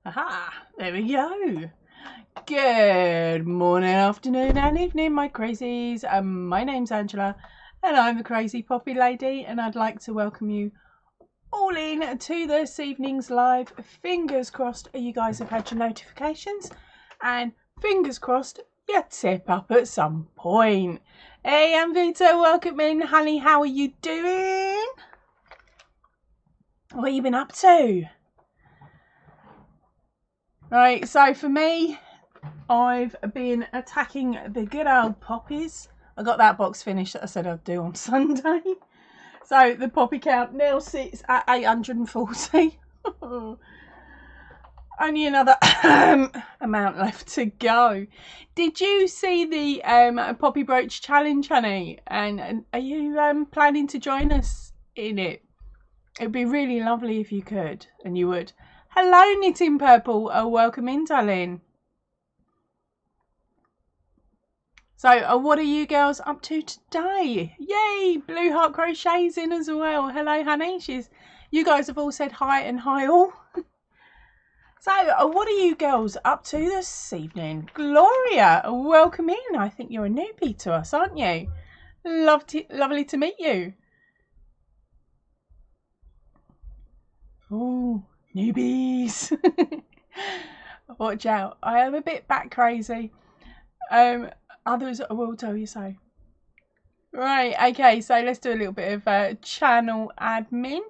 Aha, there we go. Good morning, afternoon and evening, my crazies. My name's Angela and I'm the Crazy Poppy Lady, and I'd like to welcome you all in to this evening's live. Fingers crossed you guys have had your notifications, and fingers crossed you tip up at some point. Hey, I'm Vita, welcome in. Honey, how are you doing? What have you been up to? Right, so for me, I've been attacking the good old poppies. I got that box finished that I said I'd do on Sunday. So the poppy count now sits at 840. Only another amount left to go. Did you see the poppy brooch challenge, honey? And are you planning to join us in it? It'd be really lovely if you could, and you would. Hello, Knitting Purple. Welcome in, darling. So, what are you girls up to today? Yay! Blue Heart Crochet's in as well. Hello, honey. You guys have all said hi and hi all. So, what are you girls up to this evening? Gloria, welcome in. I think you're a newbie to us, aren't you? Lovely to meet you. Oh, newbies. Watch out. I am a bit back crazy. Others will tell you so. Right, okay, so let's do a little bit of channel admin.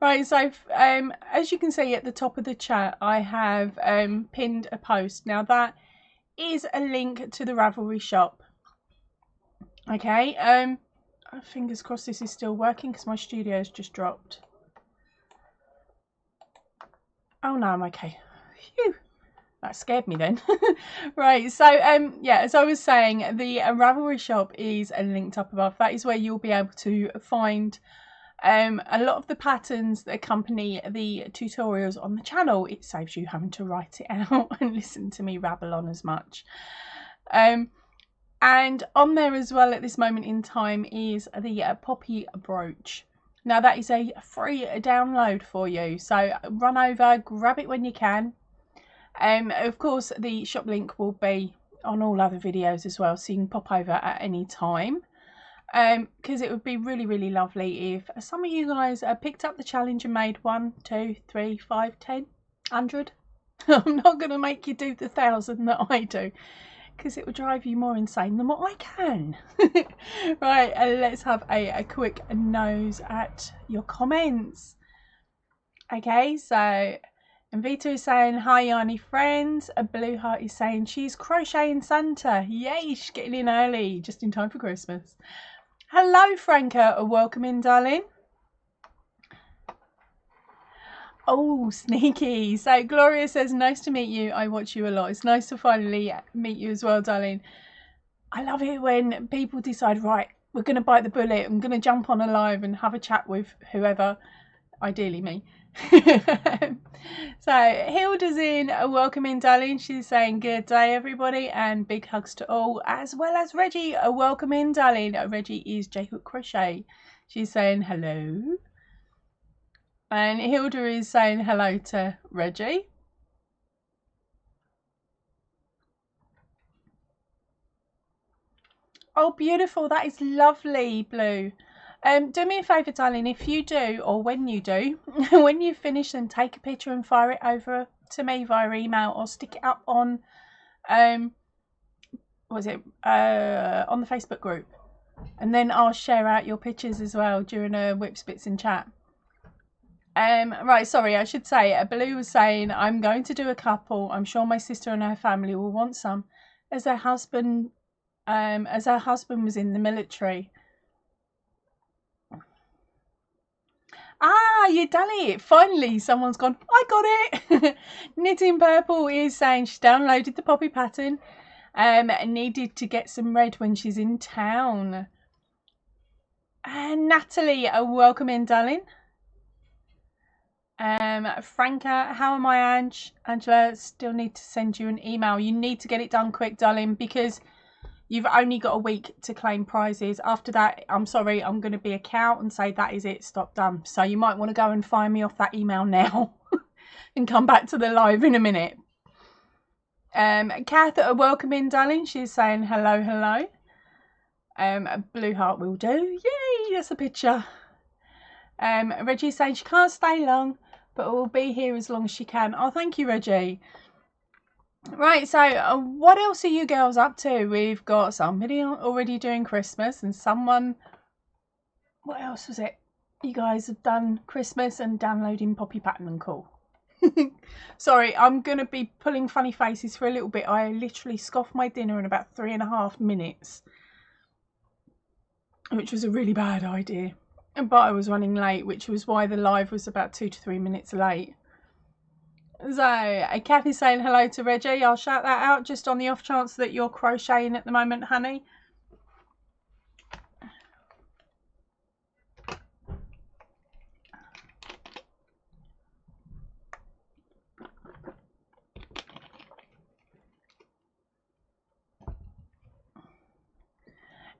Right, so as you can see at the top of the chat, I have pinned a post. Now that is a link to the Ravelry shop. Okay, fingers crossed this is still working because my studio's just dropped. Oh no, I'm okay. Phew. That scared me then. Right, so yeah, as I was saying, the Ravelry shop is linked up above. That is where you'll be able to find a lot of the patterns that accompany the tutorials on the channel. It saves you having to write it out and listen to me rabble on as much. And on there as well at this moment in time is the poppy brooch. Now that is a free download for you, so run over, grab it when you can. Of course, the shop link will be on all other videos as well, so you can pop over at any time. Because it would be really, really lovely if some of you guys picked up the challenge and made 1, 2, 3, 5, 10, 100. I'm not going to make you do the 1,000 that I do, because it will drive you more insane than what I can. Right, let's have a quick nose at your comments. Okay, so Vita is saying, hi, Yarny friends. A Blue Heart is saying she's crocheting Santa. Yay, she's getting in early, just in time for Christmas. Hello, Franca. Welcome in, darling. Oh, sneaky. So Gloria says, nice to meet you. I watch you a lot. It's nice to finally meet you as well, darling. I love it when people decide, right, we're going to bite the bullet. I'm going to jump on a live and have a chat with whoever, ideally me. So Hilda's in. Welcome in, darling. She's saying good day, everybody, and big hugs to all, as well as Reggie. Welcome in, darling. Reggie is J-Hook Crochet. She's saying hello, and Hilda is saying hello to Reggie. Oh, beautiful. That is lovely, Blue. Do me a favour, darling, if you do, or when you do, when you finish, then take a picture and fire it over to me via email, or stick it up on, on the Facebook group, and then I'll share out your pictures as well during a Whip Spits in chat. Right, sorry, I should say, Blue was saying, I'm going to do a couple. I'm sure my sister and her family will want some, as her husband was in the military. Ah, you done it. Finally, someone's gone, I got it. Knitting Purple is saying she downloaded the poppy pattern. Needed to get some red when she's in town. And Natalie, welcome in, darling. Franca, how am I, Angela? Still need to send you an email. You need to get it done quick, darling, because you've only got a week to claim prizes. After that, I'm sorry, I'm going to be a cow and say that is it, stop, done. So you might want to go and find me off that email now. and come back to the live in a minute. Kath, welcome in, darling. She's saying hello, hello. A blue heart will do. Yay, that's a picture. Reggie's saying she can't stay long, but will be here as long as she can. Oh, thank you, Reggie. Right, so what else are you girls up to? We've got somebody already doing Christmas and someone... What else was it? You guys have done Christmas and downloading Poppy Pattern and Cool. Sorry, I'm going to be pulling funny faces for a little bit. I literally scoffed my dinner in about 3.5 minutes, which was a really bad idea. But I was running late, which was why the live was about 2 to 3 minutes late. So, Kathy's saying hello to Reggie. I'll shout that out just on the off chance that you're crocheting at the moment, honey.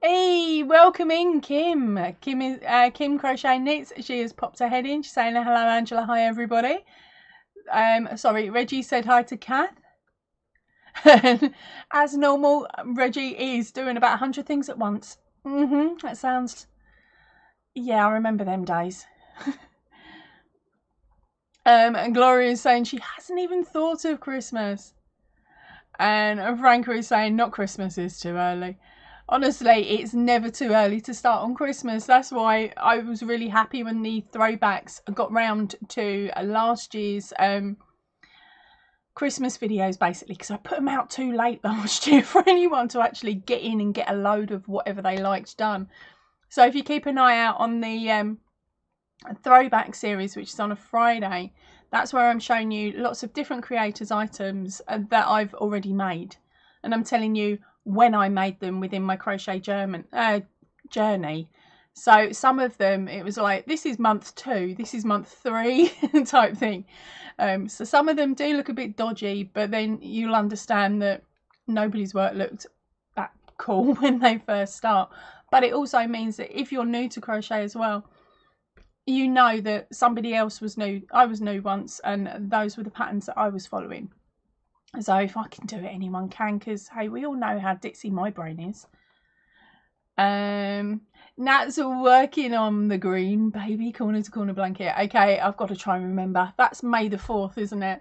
Hey, welcome in, Kim. Kim is Kim Crochet Knits. She has popped her head in. She's saying hello, Angela. Hi, everybody. Sorry, Reggie said hi to Kath. As normal, Reggie is doing about 100 things at once. That sounds... Yeah, I remember them days. And Gloria is saying she hasn't even thought of Christmas. And Franca is saying not Christmas is too early. Honestly, it's never too early to start on Christmas. That's why I was really happy when the throwbacks got round to last year's Christmas videos, basically, because I put them out too late last year for anyone to actually get in and get a load of whatever they liked done. So if you keep an eye out on the throwback series, which is on a Friday, that's where I'm showing you lots of different creators' items that I've already made. And I'm telling you when I made them within my crochet journey. So some of them, it was like, this is month 2, this is month 3 type thing. So some of them do look a bit dodgy, but then you'll understand that nobody's work looked that cool when they first start. But it also means that if you're new to crochet as well, you know that somebody else was new. I was new once, and those were the patterns that I was following. So if I can do it, anyone can, because, hey, we all know how ditzy my brain is. Nat's working on the green baby corner to corner blanket. Okay, I've got to try and remember. That's May the 4th, isn't it?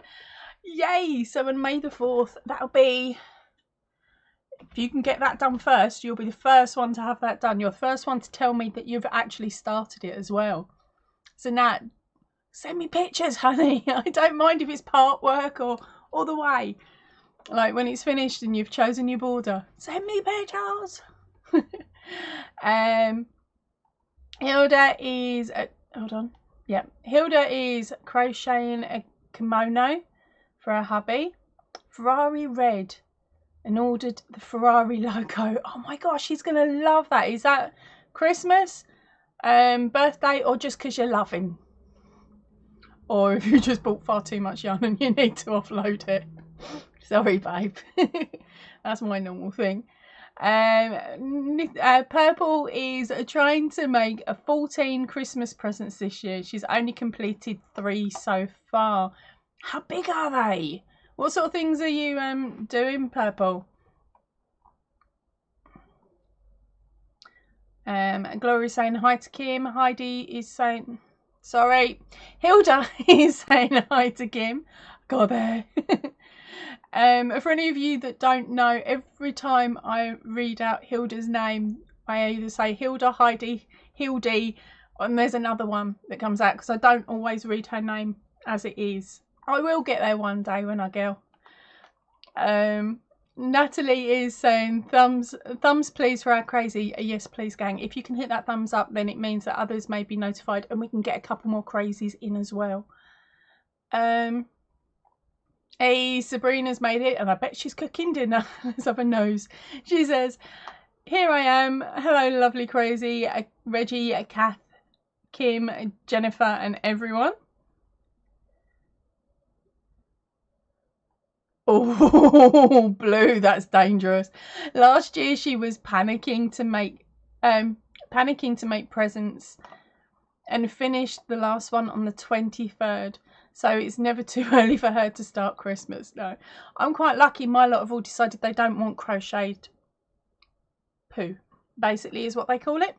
Yay! So on May the 4th, that'll be... If you can get that done first, you'll be the first one to have that done. You're the first one to tell me that you've actually started it as well. So Nat, send me pictures, honey. I don't mind if it's part work or all the way. Like when it's finished and you've chosen your border, send me pictures. Hilda is hold on. Yeah, Hilda is crocheting a kimono for her hubby. Ferrari red, and ordered the Ferrari logo. Oh my gosh, she's gonna love that. Is that Christmas, birthday, or just because you're loving? Or if you just bought far too much yarn and you need to offload it. Sorry, babe. That's my normal thing. Purple is trying to make 14 Christmas presents this year. She's only completed 3 so far. How big are they? What sort of things are you doing, Purple? Gloria's saying hi to Kim. Heidi is saying... Sorry, Hilda is saying hi to Kim. Got there. For any of you that don't know, every time I read out Hilda's name, I either say Hilda, Heidi, Hildy, and there's another one that comes out because I don't always read her name as it is. I will get there one day when I go. Natalie is saying thumbs please for our crazy. Yes please, gang. If you can hit that thumbs up, then it means that others may be notified and we can get a couple more crazies in as well. Hey, Sabrina's made it, and I bet she's cooking dinner. Let's have a nose. She says, here I am. Hello lovely crazy Reggie, Kath, Kim, Jennifer and everyone. Oh, Blue, that's dangerous. Last year she was panicking to make presents and finished the last one on the 23rd. So it's never too early for her to start Christmas. No, I'm quite lucky. My lot have all decided they don't want crocheted poo, basically is what they call it.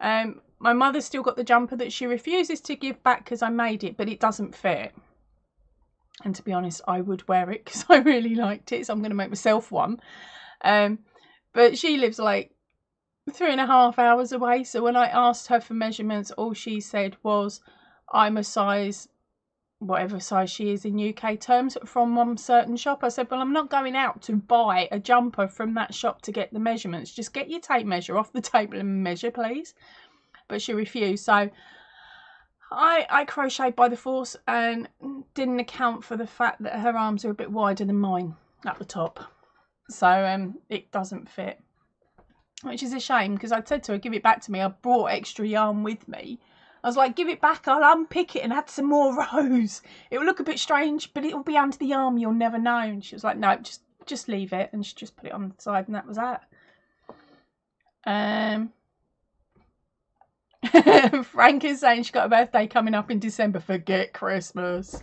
My mother's still got the jumper that she refuses to give back because I made it, but it doesn't fit. And to be honest, I would wear it because I really liked it, so I'm going to make myself one. But she lives like 3.5 hours away, so when I asked her for measurements, all she said was, I'm a size, whatever size she is in UK terms, from one certain shop. I said, well, I'm not going out to buy a jumper from that shop to get the measurements. Just get your tape measure off the table and measure, please. But she refused, so I crocheted by the force and didn't account for the fact that her arms are a bit wider than mine at the top. So it doesn't fit, which is a shame because I said to her, give it back to me. I brought extra yarn with me. I was like, give it back, I'll unpick it and add some more rows. It will look a bit strange, but it will be under the arm, you'll never know. And she was like, no, just leave it. And she just put it on the side and that was that. Frank is saying she got a birthday coming up in December. Forget Christmas.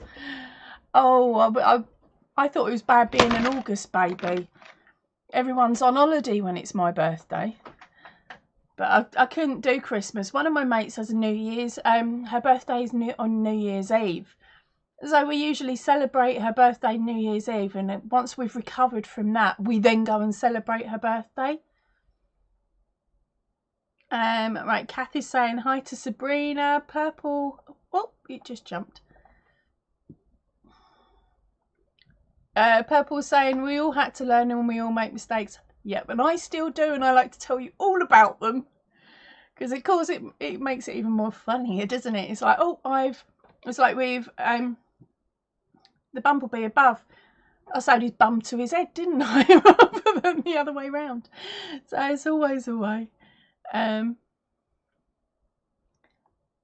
Oh, I thought it was bad being an August baby. Everyone's on holiday when it's my birthday. But I couldn't do Christmas. One of my mates has a New Year's. Her birthday is on New Year's Eve. So we usually celebrate her birthday New Year's Eve. And once we've recovered from that, we then go and celebrate her birthday. Right, Kath is saying hi to Sabrina. Purple. Oh, it just jumped. Purple's saying we all had to learn and we all make mistakes. Yep, and I still do, and I like to tell you all about them because of course it makes it even more funnier, doesn't it? It's like, oh, it's like with the bumblebee above. I sewed his bum to his head, didn't I? Rather than the other way round. So it's always a way. Where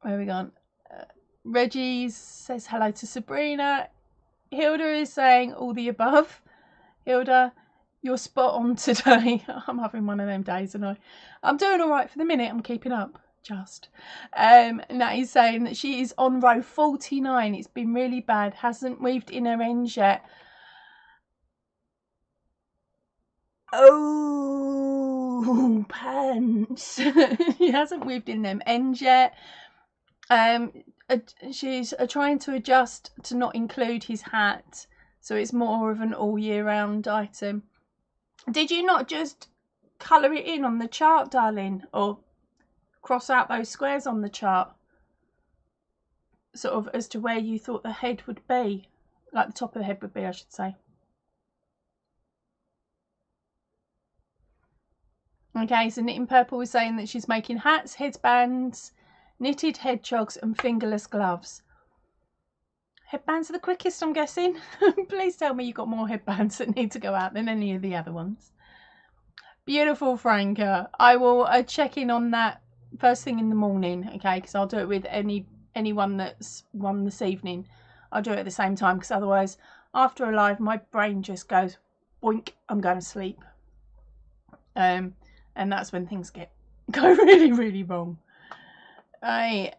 are we gone? Reggie says hello to Sabrina. Hilda is saying all the above. Hilda, you're spot on today. I'm having one of them days, and I'm doing all right for the minute. I'm keeping up, just. And that is saying that she is on row 49. It's been really bad. Hasn't weaved in her ends yet. Oh, pants. She hasn't weaved in them ends yet. She's trying to adjust to not include his hat, so it's more of an all year round item. Did you not just colour it in on the chart, darling, or cross out those squares on the chart, sort of as to where you thought the head would be, like the top of the head would be, I should say? Okay, so Knitting Purple was saying that she's making hats, headbands, knitted hedgehogs and fingerless gloves. Headbands are the quickest, I'm guessing. Please tell me you've got more headbands that need to go out than any of the other ones. Beautiful, Franca. I will check in on that first thing in the morning, okay, because I'll do it with anyone that's won this evening. I'll do it at the same time because otherwise after a live my brain just goes boink, I'm going to sleep. And that's when things go really, really wrong. Right,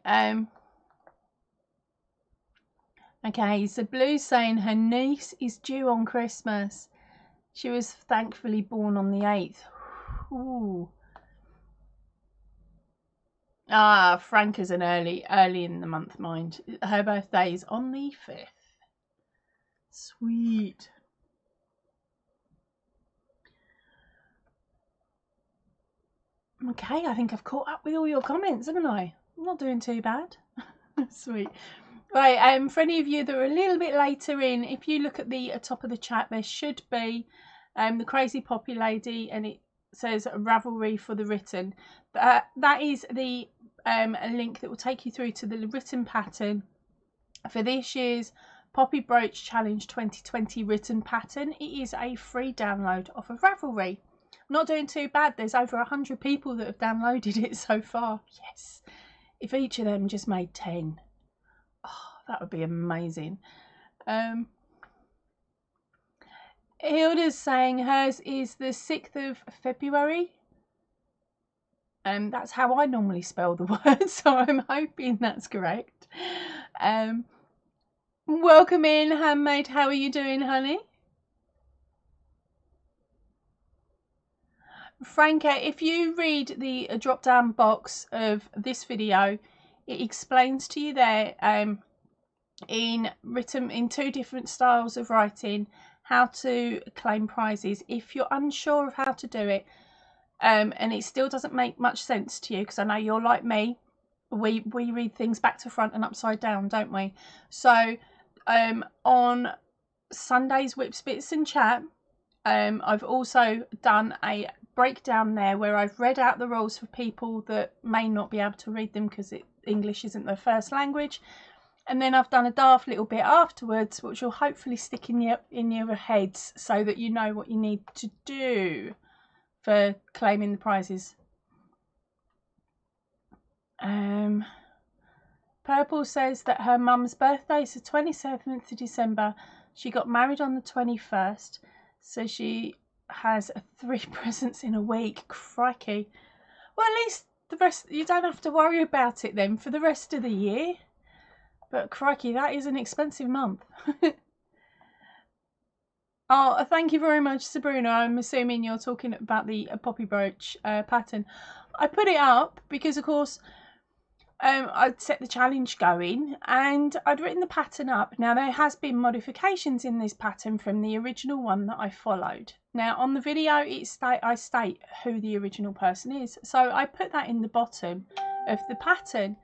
okay, so Blue's saying her niece is due on Christmas. She was thankfully born on the 8th. Ooh. Ah, Frank is an early in the month, mind. Her birthday is on the 5th. Sweet. Okay, I think I've caught up with all your comments, haven't I? I'm not doing too bad. Sweet. Right, for any of you that are a little bit later in, if you look at the top of the chat, there should be the Crazy Poppy Lady, and it says Ravelry for the written. That is the a link that will take you through to the written pattern for this year's Poppy Brooch Challenge 2020 written pattern. It is a free download off of Ravelry. I'm not doing too bad. There's over 100 people that have downloaded it so far. Yes. If each of them just made 10. Oh, that would be amazing. Hilda's saying hers is the 6th of February. That's how I normally spell the word, so I'm hoping that's correct. Welcome in, Handmade. How are you doing, honey? Franca, if you read the drop down box of this video, it explains to you there written in 2 different styles of writing how to claim prizes. If you're unsure of how to do it and it still doesn't make much sense to you, because I know you're like me, we read things back to front and upside down, don't we? So on Sunday's Whips, Bits and Chat, I've also done a breakdown there where I've read out the rules for people that may not be able to read them because English isn't their first language, and then I've done a daft little bit afterwards which will hopefully stick in your heads so that you know what you need to do for claiming the prizes. Purple says that her mum's birthday is the 27th of December. She got married on the 21st, so she has 3 presents in a week. Crikey. Well, at least the rest, you don't have to worry about it then for the rest of the year. But crikey, that is an expensive month. Oh, thank you very much, Sabrina. I'm assuming you're talking about the poppy brooch pattern. I put it up because, of course, I'd set the challenge going and I'd written the pattern up. Now, there has been modifications in this pattern from the original one that I followed. Now, on the video, I state who the original person is. So I put that in the bottom of the pattern.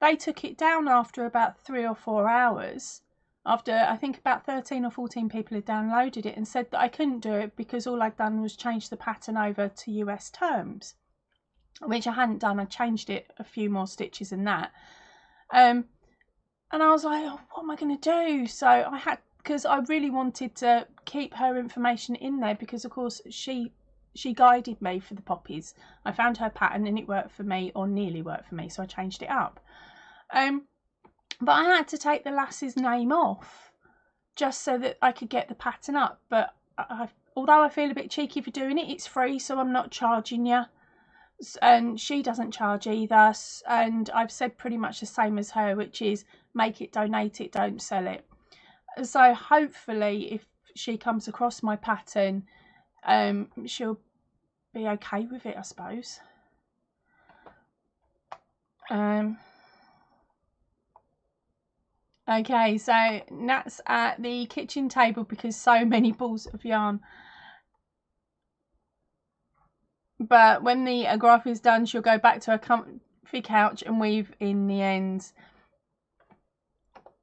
They took it down after about 3 or 4 hours, after I think about 13 or 14 people had downloaded it, and said that I couldn't do it because all I'd done was change the pattern over to US terms, which I hadn't done. I changed it a few more stitches than that. And I was like, oh, what am I going to do? So I had, because I really wanted to keep her information in there because, of course, she guided me for the poppies. I found her pattern and it worked for me, or nearly worked for me, so I changed it up. But I had to take the lass's name off just so that I could get the pattern up. But although I feel a bit cheeky for doing it, it's free, so I'm not charging you. And she doesn't charge either. And I've said pretty much the same as her, which is make it, donate it, don't sell it. So hopefully if she comes across my pattern, she'll be okay with it, I suppose. Okay, so Nat's at the kitchen table because so many balls of yarn. But when the graph is done, she'll go back to her comfy couch and weave in the ends.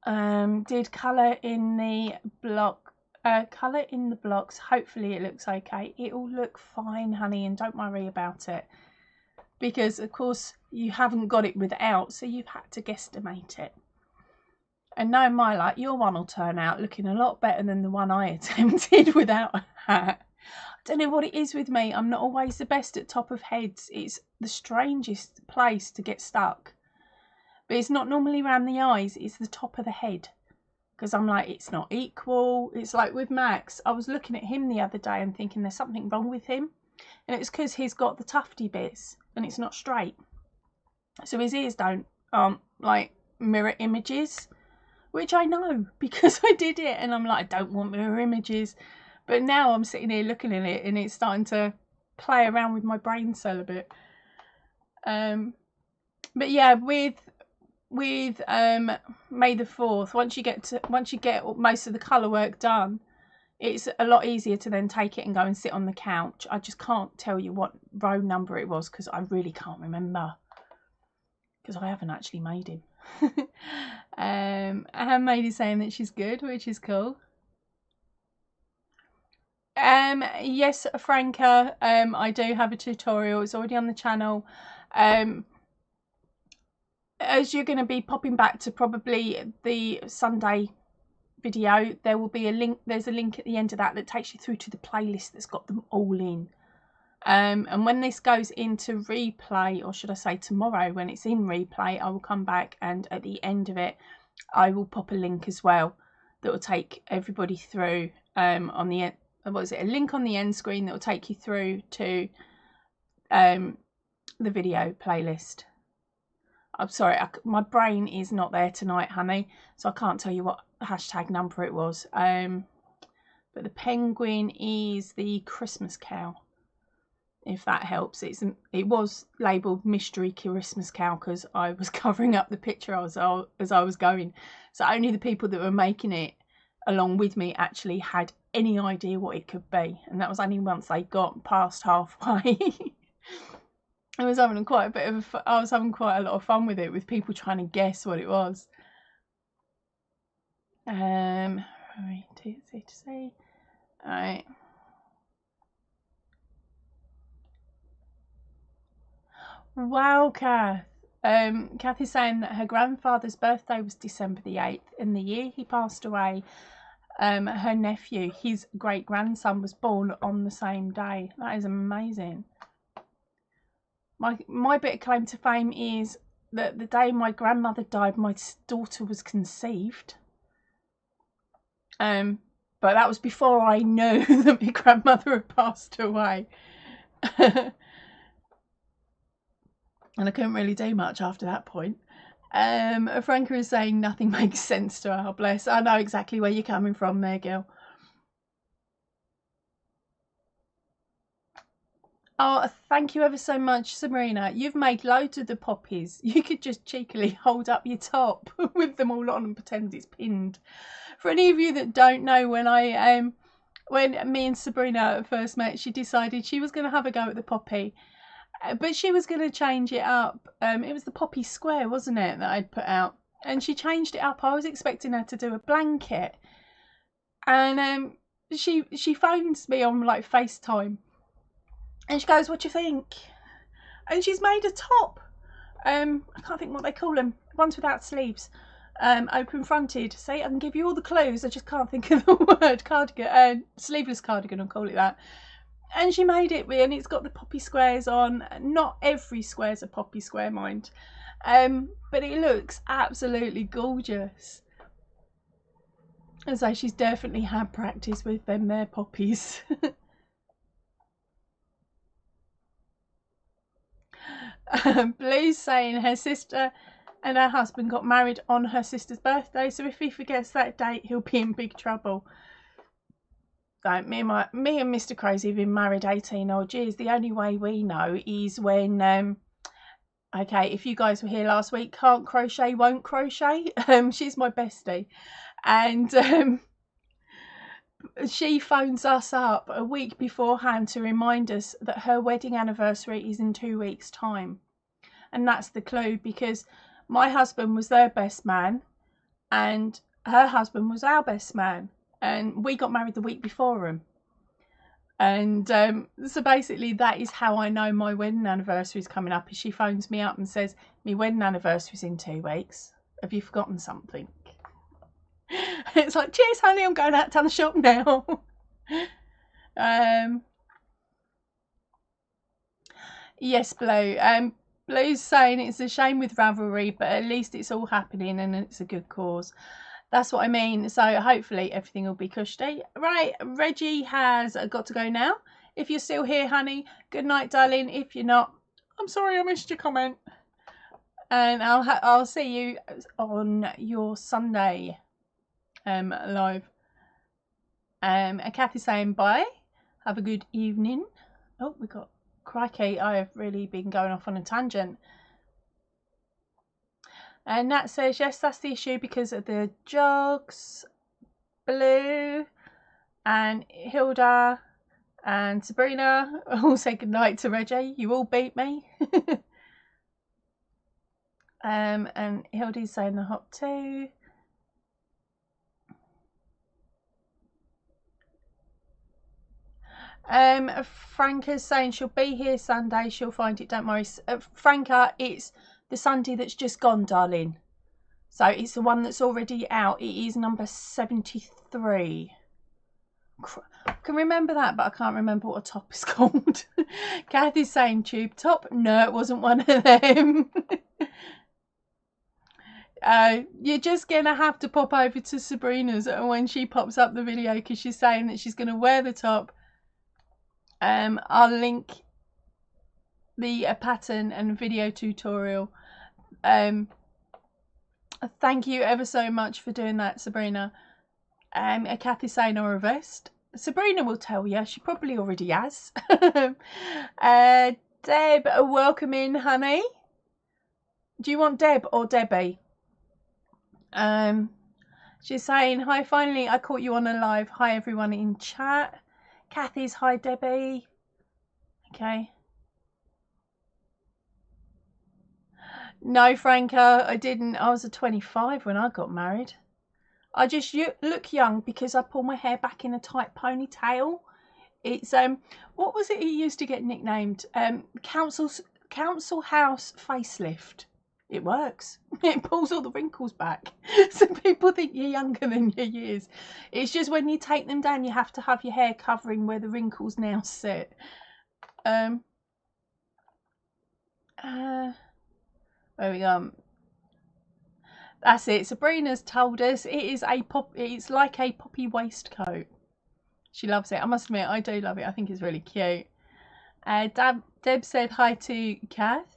Did colour in the block. Colour in the blocks. Hopefully it looks okay. It'll look fine, honey, and don't worry about it. Because, of course, you haven't got it without, so you've had to guesstimate it. And knowing my luck, your one will turn out looking a lot better than the one I attempted without a hat. I don't know what it is with me. I'm not always the best at top of heads. It's the strangest place to get stuck. But it's not normally around the eyes. It's the top of the head. Because I'm like, it's not equal. It's like with Max. I was looking at him the other day and thinking there's something wrong with him. And it's because he's got the tufty bits and it's not straight. So his ears aren't like mirror images. Which I know because I did it and I'm like, I don't want mirror images. But now I'm sitting here looking at it and it's starting to play around with my brain cell a bit. But yeah, with May the 4th, once you get most of the colour work done, it's a lot easier to then take it and go and sit on the couch. I just can't tell you what row number it was because I really can't remember. Because I haven't actually made him. Handmade is saying that she's good, which is cool. Yes, Franca, I do have a tutorial. It's already on the channel. As you're going to be popping back to probably the Sunday video, there will be a link. There's a link at the end of that takes you through to the playlist that's got them all in. And when this goes into replay, or should I say tomorrow when it's in replay, I will come back and at the end of it I will pop a link as well that will take everybody through on the end. What is it? A link on the end screen that will take you through to the video playlist. I'm sorry, my brain is not there tonight, honey, so I can't tell you what hashtag number it was. But the penguin is the Christmas cow, if that helps. It was labelled mystery Christmas cow because I was covering up the picture as I was going. So only the people that were making it along with me actually had any idea what it could be, and that was only once they got past halfway. I was having quite a lot of fun with it, with people trying to guess what it was. C2C. Alright. Wow, Kath. Kath is saying that her grandfather's birthday was December the 8th, and the year he passed away, her nephew, his great-grandson, was born on the same day. That is amazing. My bit of claim to fame is that the day my grandmother died, my daughter was conceived. But that was before I knew that my grandmother had passed away. And I couldn't really do much after that point. Franca is saying nothing makes sense to her. Bless. I know exactly where you're coming from there, girl. Oh, thank you ever so much, Sabrina. You've made loads of the poppies. You could just cheekily hold up your top with them all on and pretend it's pinned. For any of you that don't know, when me and Sabrina first met, she decided she was going to have a go at the poppy, but she was going to change it up. It was the poppy square, wasn't it, that I'd put out? And she changed it up. I was expecting her to do a blanket, and she phones me on like FaceTime. And she goes, "What do you think?" And she's made a top. I can't think what they call them. Ones without sleeves. Open fronted. See, I can give you all the clues. I just can't think of the word. Cardigan. Sleeveless cardigan, I'll call it that. And she made it, and it's got the poppy squares on. Not every square's a poppy square, mind. But it looks absolutely gorgeous. And so she's definitely had practice with them there poppies. Blue's saying her sister and her husband got married on her sister's birthday, so if he forgets that date, he'll be in big trouble. So me and Mr. Crazy have been married 18 odd years. The only way we know is when okay, if you guys were here last week, can't crochet, won't crochet. She's my bestie, and she phones us up a week beforehand to remind us that her wedding anniversary is in 2 weeks' time. And that's the clue, because my husband was their best man and her husband was our best man, and we got married the week before him. And so basically that is how I know my wedding anniversary is coming up, is she phones me up and says, "My wedding anniversary is in 2 weeks. Have you forgotten something?" It's like, "Cheers, honey, I'm going out to the shop now." Yes, Blue. Blue's saying it's a shame with Ravelry, but at least it's all happening and it's a good cause. That's what I mean. So hopefully everything will be cushy. Right, Reggie has got to go now. If you're still here, honey, good night, darling. If you're not, I'm sorry I missed your comment. And I'll see you on your Sunday live. Kathy's saying bye. Have a good evening. Oh, we got crikey. I have really been going off on a tangent. And Nat says yes, that's the issue because of the jogs. Blue and Hilda and Sabrina all say good night to Reggie. You all beat me. And Hilda's saying the hop too. Franca's saying she'll be here Sunday. She'll find it. Don't worry, Franca. It's the Sunday that's just gone, darling. So it's the one that's already out. It is number 73. I can remember that, but I can't remember what a top is called. Kathy's saying tube top. No, it wasn't one of them. You're just going to have to pop over to Sabrina's when she pops up the video, because she's saying that she's going to wear the top. I'll link the pattern and video tutorial Thank you ever so much for doing that, Sabrina. Kathy's saying or a vest. Sabrina will tell you. She probably already has. Deb, welcome in, honey. Do you want Deb or Debbie? She's saying, hi, finally I caught you on a live. Hi, everyone in chat. Kathy's hi, Debbie. Okay. No, Franca, I didn't. I was 25 when I got married. I just look young because I pull my hair back in a tight ponytail. It's what was it he used to get nicknamed? Council House facelift. It works. It pulls all the wrinkles back. So people think you're younger than your years. It's just when you take them down, you have to have your hair covering where the wrinkles now sit. There we go. That's it. Sabrina's told us it is it's like a poppy waistcoat. She loves it. I must admit, I do love it. I think it's really cute. Deb said hi to Kath.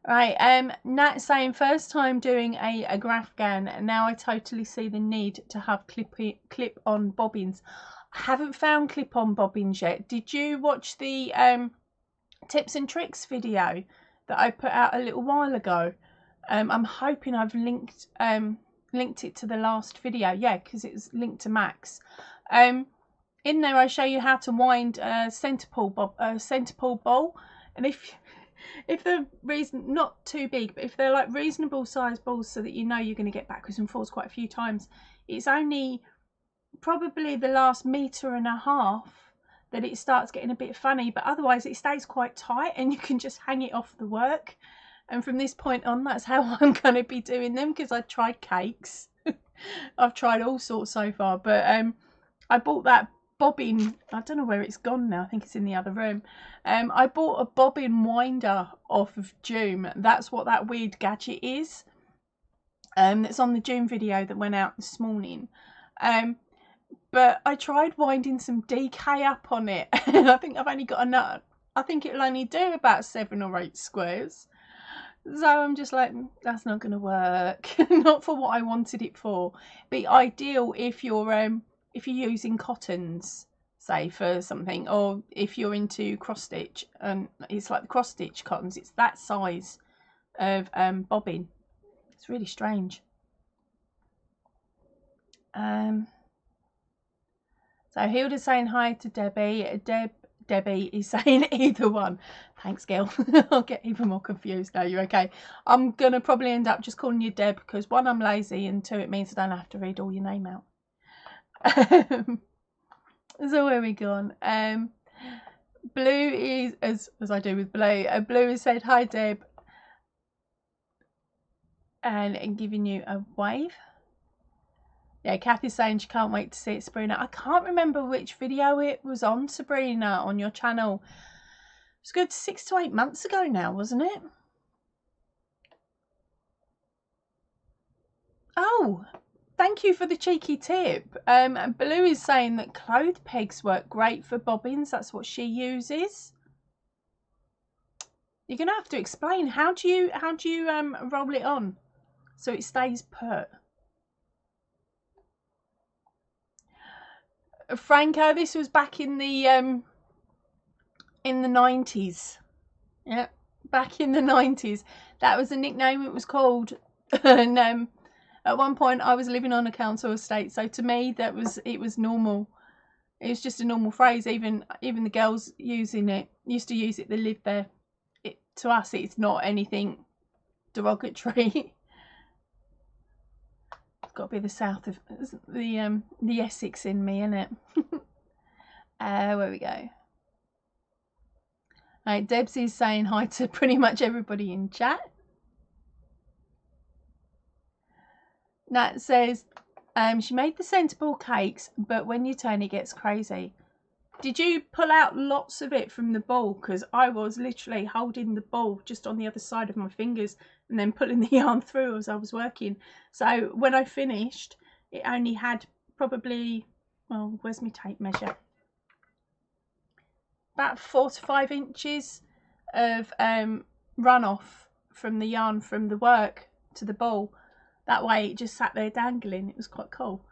Right, Nat saying first time doing a graph gan. Now I totally see the need to have clip-on bobbins. I haven't found clip-on bobbins yet. Did you watch the tips and tricks video that I put out a little while ago? I'm hoping I've linked it to the last video. Yeah, because it was linked to Max. In there I show you how to wind a centre pull ball, and if they're not too big, but if they're like reasonable size balls, so that you know you're going to get backwards and forwards quite a few times, it's only probably the last metre and a half that it starts getting a bit funny, but otherwise it stays quite tight and you can just hang it off the work. And from this point on, that's how I'm going to be doing them, because I tried cakes. I've tried all sorts so far, but I bought that bobbin. I don't know where it's gone now. I think it's in the other room. I bought a bobbin winder off of Joom. That's what that weird gadget is. That's on the Joom video that went out this morning. But I tried winding some DK up on it. I think I've only got enough. I think it'll only do about 7 or 8 squares. So I'm just like, that's not going to work. Not for what I wanted it for. Be ideal if you're using cottons, say, for something, or if you're into cross stitch, and it's like the cross stitch cottons. It's that size of bobbin. It's really strange. So Hilda's saying hi to Debbie. Debbie is saying either one. Thanks, Gil. I'll get even more confused now. You're okay. I'm going to probably end up just calling you Deb, because 1, I'm lazy, and 2, it means I don't have to read all your name out. So where are we gone? Blue is, as I do with Blue, Blue has said hi, Deb, and giving you a wave. Yeah, Kathy's saying she can't wait to see it, Sabrina. I can't remember which video it was on, Sabrina, on your channel. It was good 6 to 8 months ago now, wasn't it? Oh, thank you for the cheeky tip. Blue is saying that clothes pegs work great for bobbins. That's what she uses. You're gonna have to explain, how do you roll it on so it stays put? Franco, this was back in the 90s. Yeah, back in the 90s. That was the nickname it was called. And at one point I was living on a council estate, so to me it was normal. It was just a normal phrase. Even the girls used to use it. They lived there. To us, it's not anything derogatory. It's got to be the south of the Essex in me, isn't it? Where we go. Right, Debsy's saying hi to pretty much everybody in chat. Nat says she made the sensible cakes, but when you turn it gets crazy. Did you pull out lots of it from the ball? Because I was literally holding the ball just on the other side of my fingers and then pulling the yarn through as I was working. So when I finished, it only had probably, well, where's my tape measure? About 4 to 5 inches of runoff from the yarn from the work to the ball. That way it just sat there dangling. It was quite cool.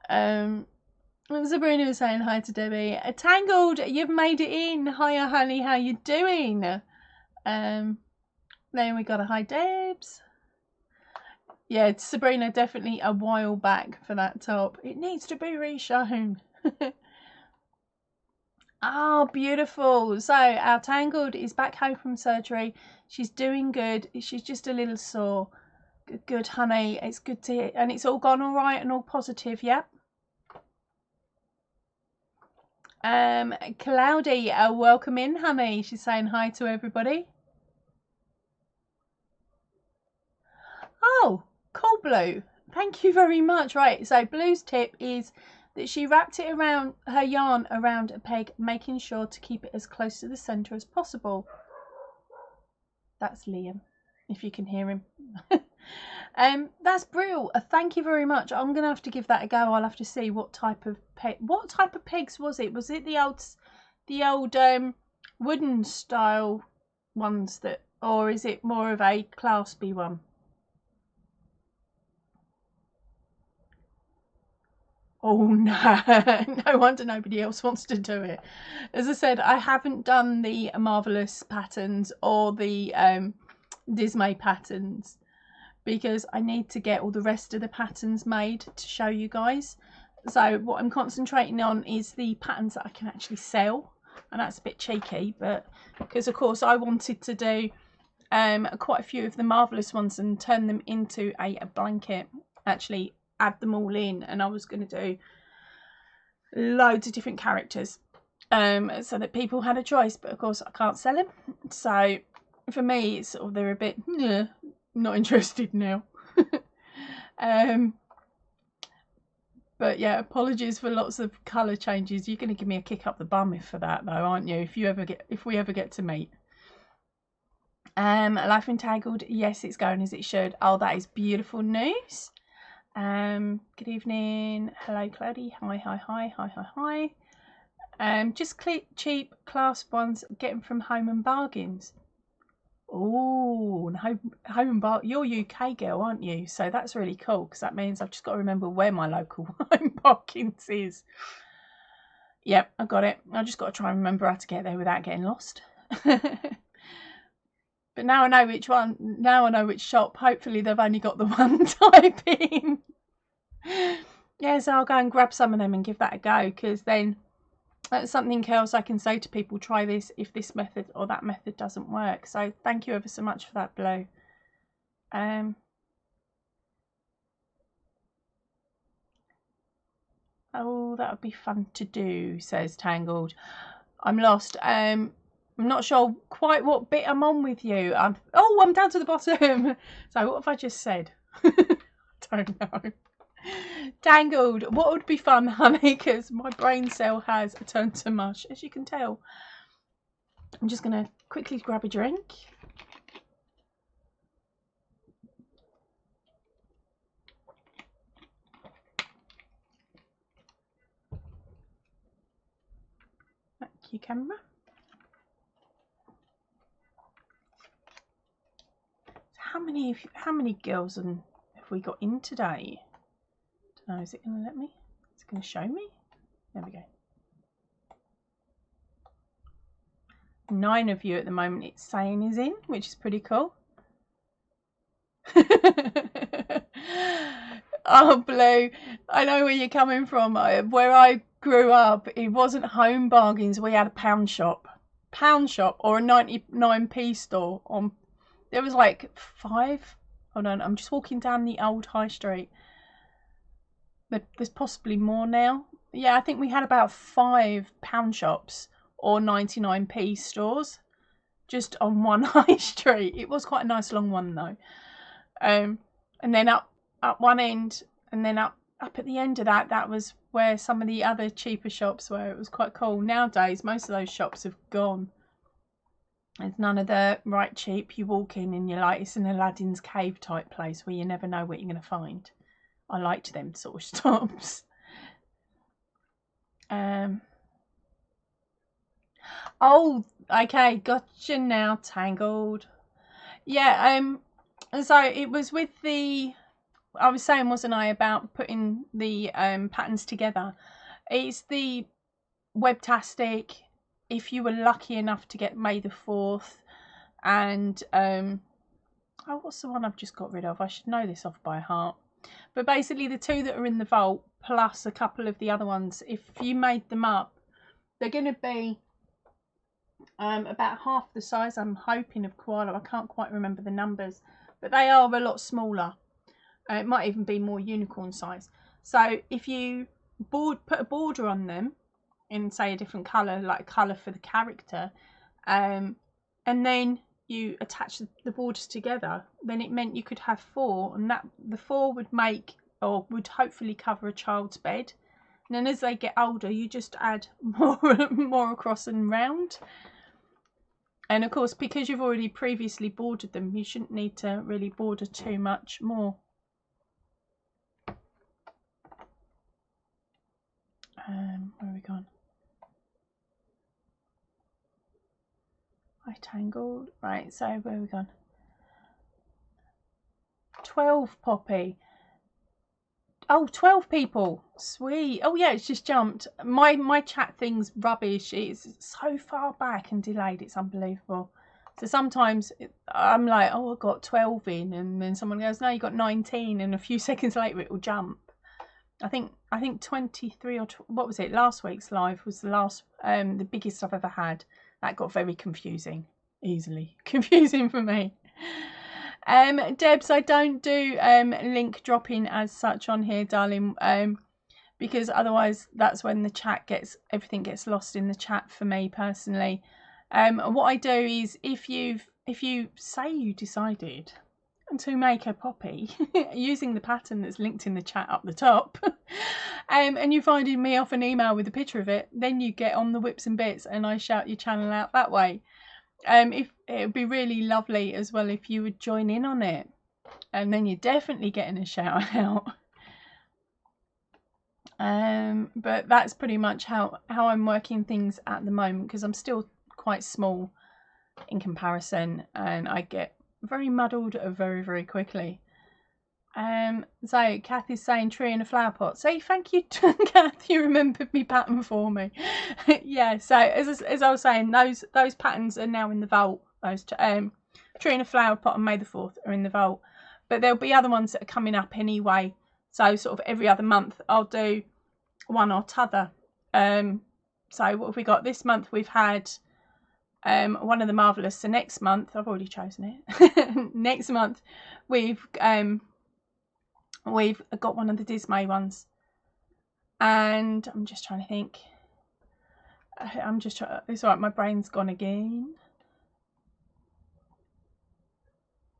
Sabrina was saying hi to Debbie. Tangled, you've made it in. Hiya, honey. How you doing? Then we got a hi, Debs. Yeah, Sabrina, definitely a while back for that top. It needs to be reshown. Oh, beautiful. So our Tangled is back home from surgery. She's doing good. She's just a little sore. Good, honey. It's good to hear. And it's all gone all right and all positive, yeah? Cloudy, welcome in, honey. She's saying hi to everybody. Oh, cool, Blue. Thank you very much. Right, so Blue's tip is that she wrapped it around her yarn around a peg, making sure to keep it as close to the centre as possible. That's Liam, if you can hear him. That's brilliant. Thank you very much. I'm gonna have to give that a go. I'll have to see what type of pegs was it? Was it the old wooden style ones that, or is it more of a claspy one? Oh no, no wonder nobody else wants to do it. As I said, I haven't done the Marvelous patterns or the Dismay patterns because I need to get all the rest of the patterns made to show you guys. So what I'm concentrating on is the patterns that I can actually sell, and that's a bit cheeky, but because of course I wanted to do quite a few of the Marvelous ones and turn them into a blanket, actually add them all in, and I was going to do loads of different characters so that people had a choice, but of course I can't sell them, so for me it's sort of, they're a bit not interested now. But yeah, apologies for lots of colour changes. You're going to give me a kick up the bum for that though, aren't you, if we ever get to meet. Life Entangled, yes, it's going as it should. Oh, that is beautiful news. Good evening. Hello, Cloudy. Hi. Just cheap clasp ones, get them from Home and Bargains. Oh, Home and Bargains. You're UK girl, aren't you? So that's really cool, because that means I've just got to remember where my local Home and Bargains is. Yep, I got it. I just got to try and remember how to get there without getting lost. But now I know which one. Now I know which shop. Hopefully they've only got the one type in. Yeah, so I'll go and grab some of them and give that a go, because then that's something else I can say to people, try this if this method or that method doesn't work. So thank you ever so much for that, Blue. Oh, that would be fun to do, says Tangled. I'm lost. I'm not sure quite what bit I'm on with you. I'm down to the bottom. So what have I just said? I don't know. Tangled, what would be fun, honey? Because my brain cell has turned to mush, as you can tell. I'm just going to quickly grab a drink. Thank you, camera. How many girls have we got in today? I don't know, is it going to let me? Is it going to show me? There we go. 9 of you at the moment it's saying is in, which is pretty cool. Oh, Blue, I know where you're coming from. Where I grew up, it wasn't Home Bargains. We had a pound shop or a 99p store. There was like 5. Hold on, I'm just walking down the old high street. There's possibly more now. Yeah, I think we had about 5 pound shops or 99p stores just on one high street. It was quite a nice long one though. And then up one end, and then up at the end of that was where some of the other cheaper shops were. It was quite cool. Nowadays, most of those shops have gone. There's none of the right cheap. You walk in and you're like, it's an Aladdin's cave type place where you never know what you're going to find. I liked them sort of shops. Oh, Okay, gotcha now, Tangled. Yeah, so it was with the, I was saying, wasn't I, about putting the patterns together. It's the Webtastic, if you were lucky enough to get May the 4th, and oh, what's the one I've just got rid of? I should know this off by heart. But basically the two that are in the vault, plus a couple of the other ones, if you made them up, they're going to be about half the size, I'm hoping, of Koala. I can't quite remember the numbers, but they are a lot smaller. It might even be more unicorn size. So if you put a border on them in, say, a different colour, like a colour for the character, and then you attach the borders together, then it meant you could have 4, and that the 4 would make, or would hopefully cover, a child's bed. And then as they get older, you just add more across and round. And of course, because you've already previously bordered them, you shouldn't need to really border too much more. Where are we gone? I tangled. Right, so where are we gone? 12, Poppy. Oh, 12 people. Sweet. Oh yeah, it's just jumped. My chat thing's rubbish. It's so far back and delayed. It's unbelievable. So sometimes I'm like, oh, I got 12 in, and then someone goes, no, you got 19, and a few seconds later it will jump. I think 23 or what was it? Last week's live was the last, the biggest I've ever had. That got very confusing, easily confusing for me. Debs, I don't do link dropping as such on here, darling, because otherwise that's when the chat everything gets lost in the chat for me personally. What I do is, if you say you decided to make a poppy using the pattern that's linked in the chat up the top, and you finding me off an email with a picture of it, then you get on the Whips and Bits and I shout your channel out that way. If it would be really lovely as well if you would join in on it, and then you're definitely getting a shout out. But that's pretty much how I'm working things at the moment, because I'm still quite small in comparison, and I get very muddled very, very quickly. So Kath is saying tree in a flower pot. Say thank you to Kath, you remembered me pattern for me. Yeah, so as I was saying, those patterns are now in the vault. Those tree in a flower pot and May the 4th are in the vault, but there'll be other ones that are coming up anyway. So sort of every other month I'll do one or t'other. So what have we got this month? We've had one of the Marvellous. So next month, I've already chosen it. Next month we've got one of the Dismay ones, and I'm just trying to think. It's alright, my brain's gone again.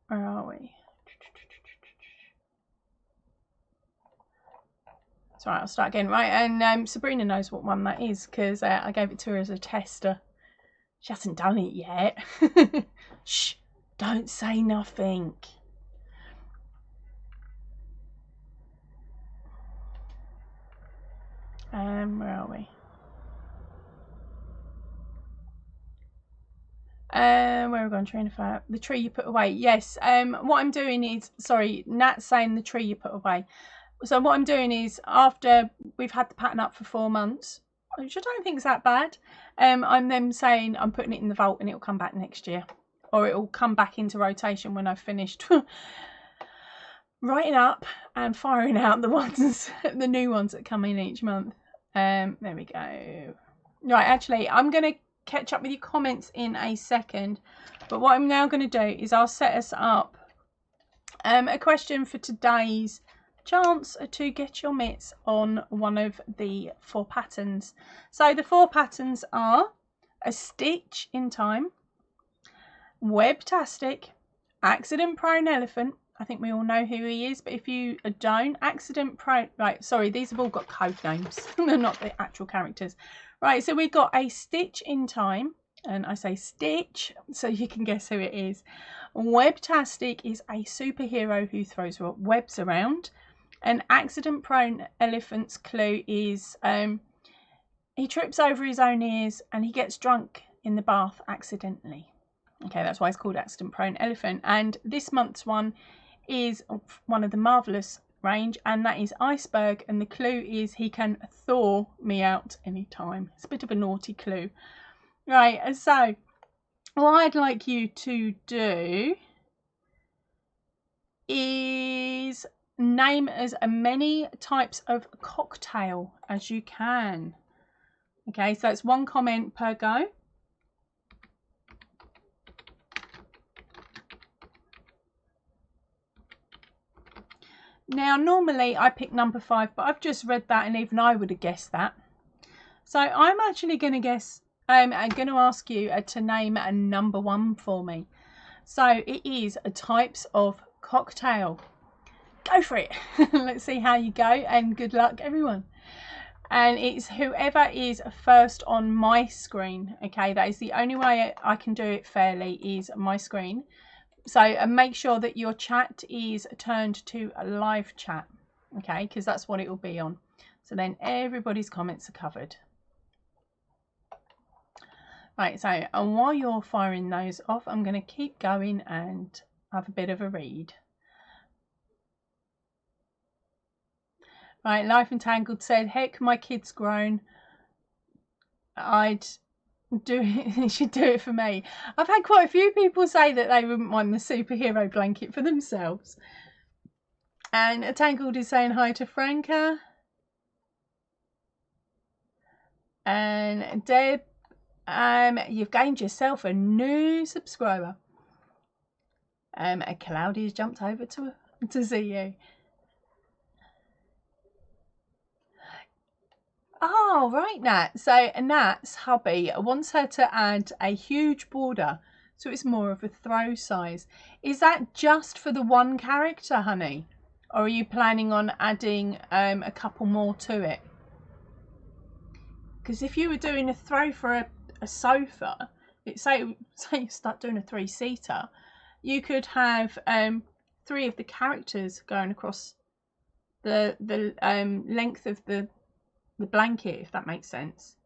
Where are we? It's alright, I'll start again. Right, and Sabrina knows what one that is, because I gave it to her as a tester. She hasn't done it yet. Shh, don't say nothing. Where are we? Where are we going? Train of fire. The tree you put away. Yes. What I'm doing is, sorry, Nat's saying the tree you put away. So what I'm doing is, after we've had the pattern up for 4 months, which I don't think is that bad, I'm then saying I'm putting it in the vault and it'll come back next year, or it'll come back into rotation when I've finished writing up and firing out the new ones that come in each month. There we go. Right, actually, I'm going to catch up with your comments in a second, but what I'm now going to do is I'll set us up a question for today's chance to get your mitts on one of the 4 patterns. So the 4 patterns are A Stitch in Time, Webtastic, Accident Prone Elephant. I think we all know who he is, but if you don't, Accident Prone, right, sorry, these have all got code names. They're not the actual characters. Right, so we've got A Stitch in Time, and I say Stitch so you can guess who it is. Webtastic is a superhero who throws webs around. An Accident Prone Elephant's clue is he trips over his own ears and he gets drunk in the bath accidentally. Okay, that's why it's called Accident Prone Elephant. And this month's one is one of the Marvellous range, and that is Iceberg. And the clue is he can thaw me out anytime. It's a bit of a naughty clue. Right, so what I'd like you to do is name as many types of cocktail as you can. Okay, so it's 1 comment per go. Now, normally I pick number 5, but I've just read that and even I would have guessed that. So I'm actually going to guess, I'm going to ask you to name a number 1 for me. So it is types of cocktail. Go for it. Let's see how you go, and good luck everyone. And it's whoever is first on my screen. Okay, that is the only way I can do it fairly, is my screen. So make sure that your chat is turned to a live chat, okay, because that's what it will be on. So then everybody's comments are covered. Right, so and while you're firing those off, I'm going to keep going and have a bit of a read. Right, Life Entangled said, heck, my kid's grown. I'd do it, should do it for me. I've had quite a few people say that they wouldn't want the superhero blanket for themselves. And Tangled is saying hi to Franca. And Deb, you've gained yourself a new subscriber. Claudia's jumped over to see you. Oh, right, Nat. So Nat's hubby wants her to add a huge border, so it's more of a throw size. Is that just for the 1 character, honey? Or are you planning on adding a couple more to it? Because if you were doing a throw for a sofa, say you start doing a 3-seater, you could have 3 of the characters going across the length of the blanket, if that makes sense.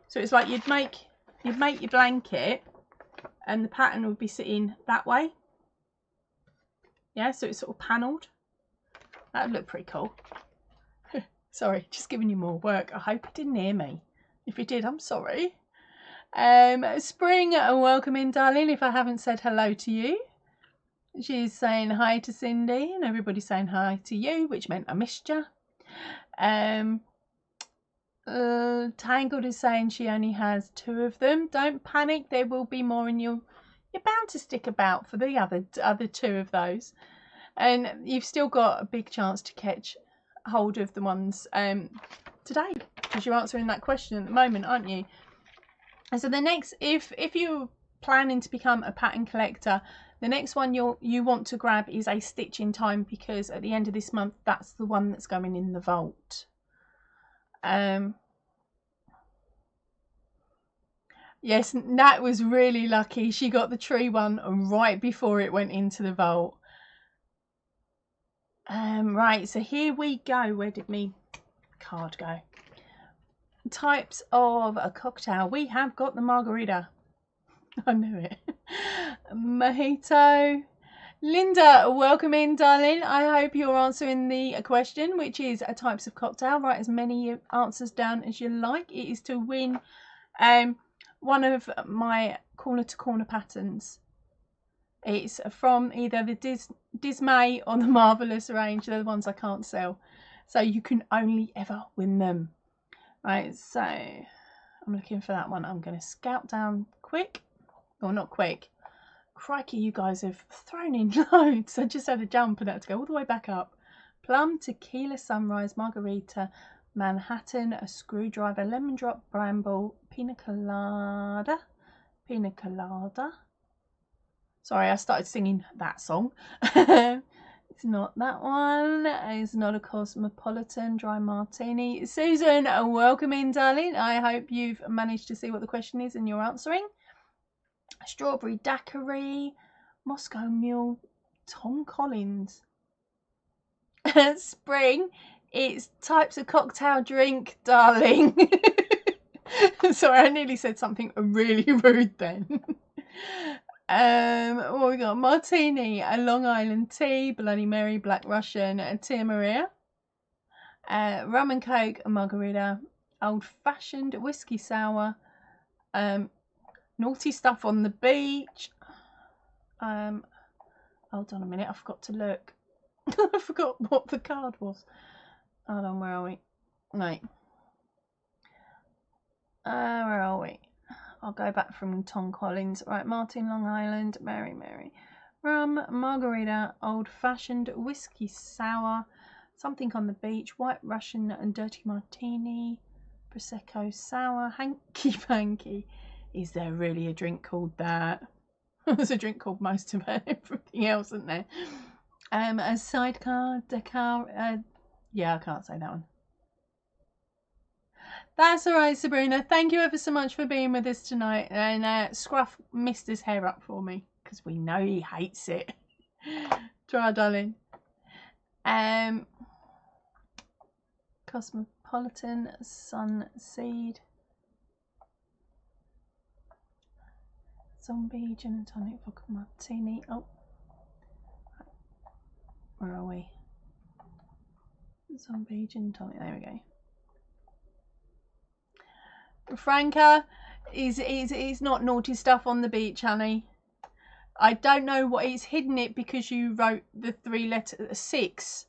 So it's like you'd make your blanket and the pattern would be sitting that way. Yeah, so it's sort of panelled. That would look pretty cool. Sorry, just giving you more work. I hope you didn't hear me. If you did, I'm sorry. Spring, welcome in, darling, if I haven't said hello to you. She's saying hi to Cindy, and everybody's saying hi to you, which meant I missed you. Tangled is saying she only has 2 of them. Don't panic, there will be more, and you're bound to stick about for the other 2 of those. And you've still got a big chance to catch hold of the ones today, because you're answering that question at the moment, aren't you? And so the next, if you're planning to become a pattern collector, the next one you want to grab is a Stitch in Time, because at the end of this month, that's the one that's going in the vault. Yes, Nat was really lucky. She got the tree one right before it went into the vault. Right, so here we go. Where did my card go? Types of a cocktail. We have got the margarita. I knew it. Mojito. Linda, welcome in, darling. I hope you're answering the question, which is types of cocktail. Write as many answers down as you like. It is to win one of my corner to corner patterns. It's from either the Dismay or the Marvellous range. They're the ones I can't sell, so you can only ever win them. Right, so I'm looking for that one. I'm going to scout down quick, or not quick. Crikey, you guys have thrown in loads. I just had a jump and had to go all the way back up. Plum, Tequila Sunrise, Margarita, Manhattan, a Screwdriver, Lemon Drop, Bramble, Pina Colada. Sorry, I started singing that song. It's not that one. It's not a Cosmopolitan, Dry Martini. Susan, welcome in, darling. I hope you've managed to see what the question is and you're answering. Strawberry Daiquiri, Moscow Mule, Tom Collins. Spring, it's types of cocktail drink, darling. Sorry, I nearly said something really rude then. What we got? Martini, a Long Island tea, Bloody Mary, Black Russian, Tia Maria, rum and coke, a margarita, old fashioned whiskey sour, naughty stuff on the beach. Hold on a minute, I forgot to look. I forgot what the card was. Hold on, where are we? Right. Where are we? I'll go back from Tom Collins. Right, Martin, Long Island, Mary, rum, margarita, old-fashioned whiskey sour, something on the beach, white Russian and dirty martini, prosecco sour, hanky panky. Is there really a drink called that? There's a drink called most of everything else, isn't there? A sidecar, Dakar. Yeah, I can't say that one. That's all right, Sabrina. Thank you ever so much for being with us tonight. And Scruff missed his hair up for me because we know he hates it. Try, darling. Cosmopolitan, Sunseed, Zombie, Gin and Tonic, Vodka Martini. Oh, where are we? Zombie, Gin and Tonic. There we go. Franca is not naughty stuff on the beach, honey. I don't know what he's hidden it because you wrote the 6,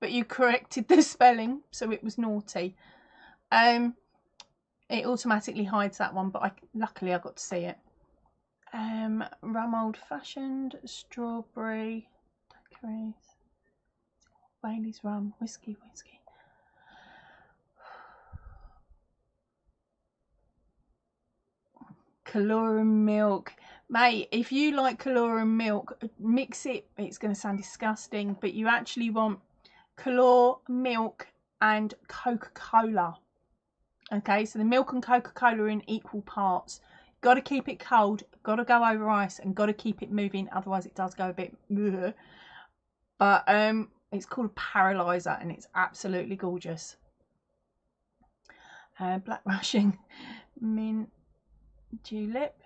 but you corrected the spelling, so it was naughty. It automatically hides that one, but luckily I got to see it. Rum old fashioned, strawberry, daiquiris, Bailey's rum, whiskey. Colorum milk. Mate, if you like colorum milk, mix it. It's going to sound disgusting, but you actually want color, milk and Coca-Cola. Okay, so the milk and Coca-Cola are in equal parts. Got to keep it cold, got to go over ice, and got to keep it moving, otherwise it does go a bit bleh. But it's called a paralyzer and it's absolutely gorgeous. Black Russian, mint julep.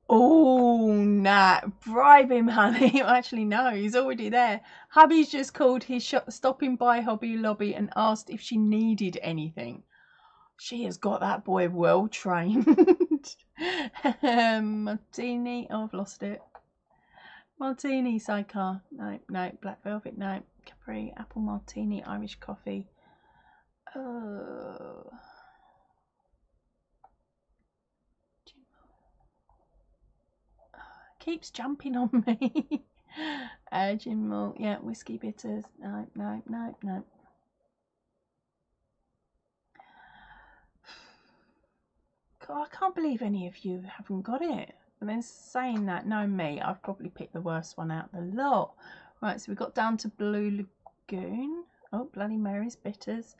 Oh, nah, bribe him, honey. Actually, no, he's already there. Hubby's just called his stopping by Hobby Lobby and asked if she needed anything. She has got that boy well trained. Martini, oh, I've lost it. Martini, sidecar, no, black velvet, no. Capri, apple martini, Irish coffee. Keeps jumping on me. Gin malt, yeah, whiskey bitters, no. God, I can't believe any of you haven't got it. And then saying that, no me, I've probably picked the worst one out of the lot. Right, so we got down to Blue Lagoon. Oh, Bloody Mary's bitters.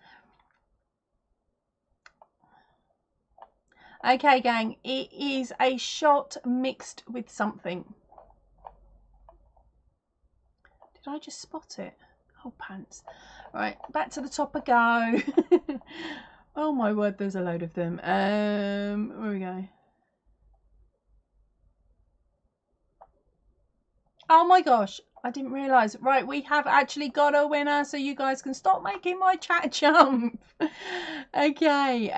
Okay, gang, it is a shot mixed with something. Did I just spot it? Oh, pants. Right, back to the top I go. Oh my word, there's a load of them. Where we go? Oh my gosh, I didn't realise. Right, we have actually got a winner, so you guys can stop making my chat jump. Okay,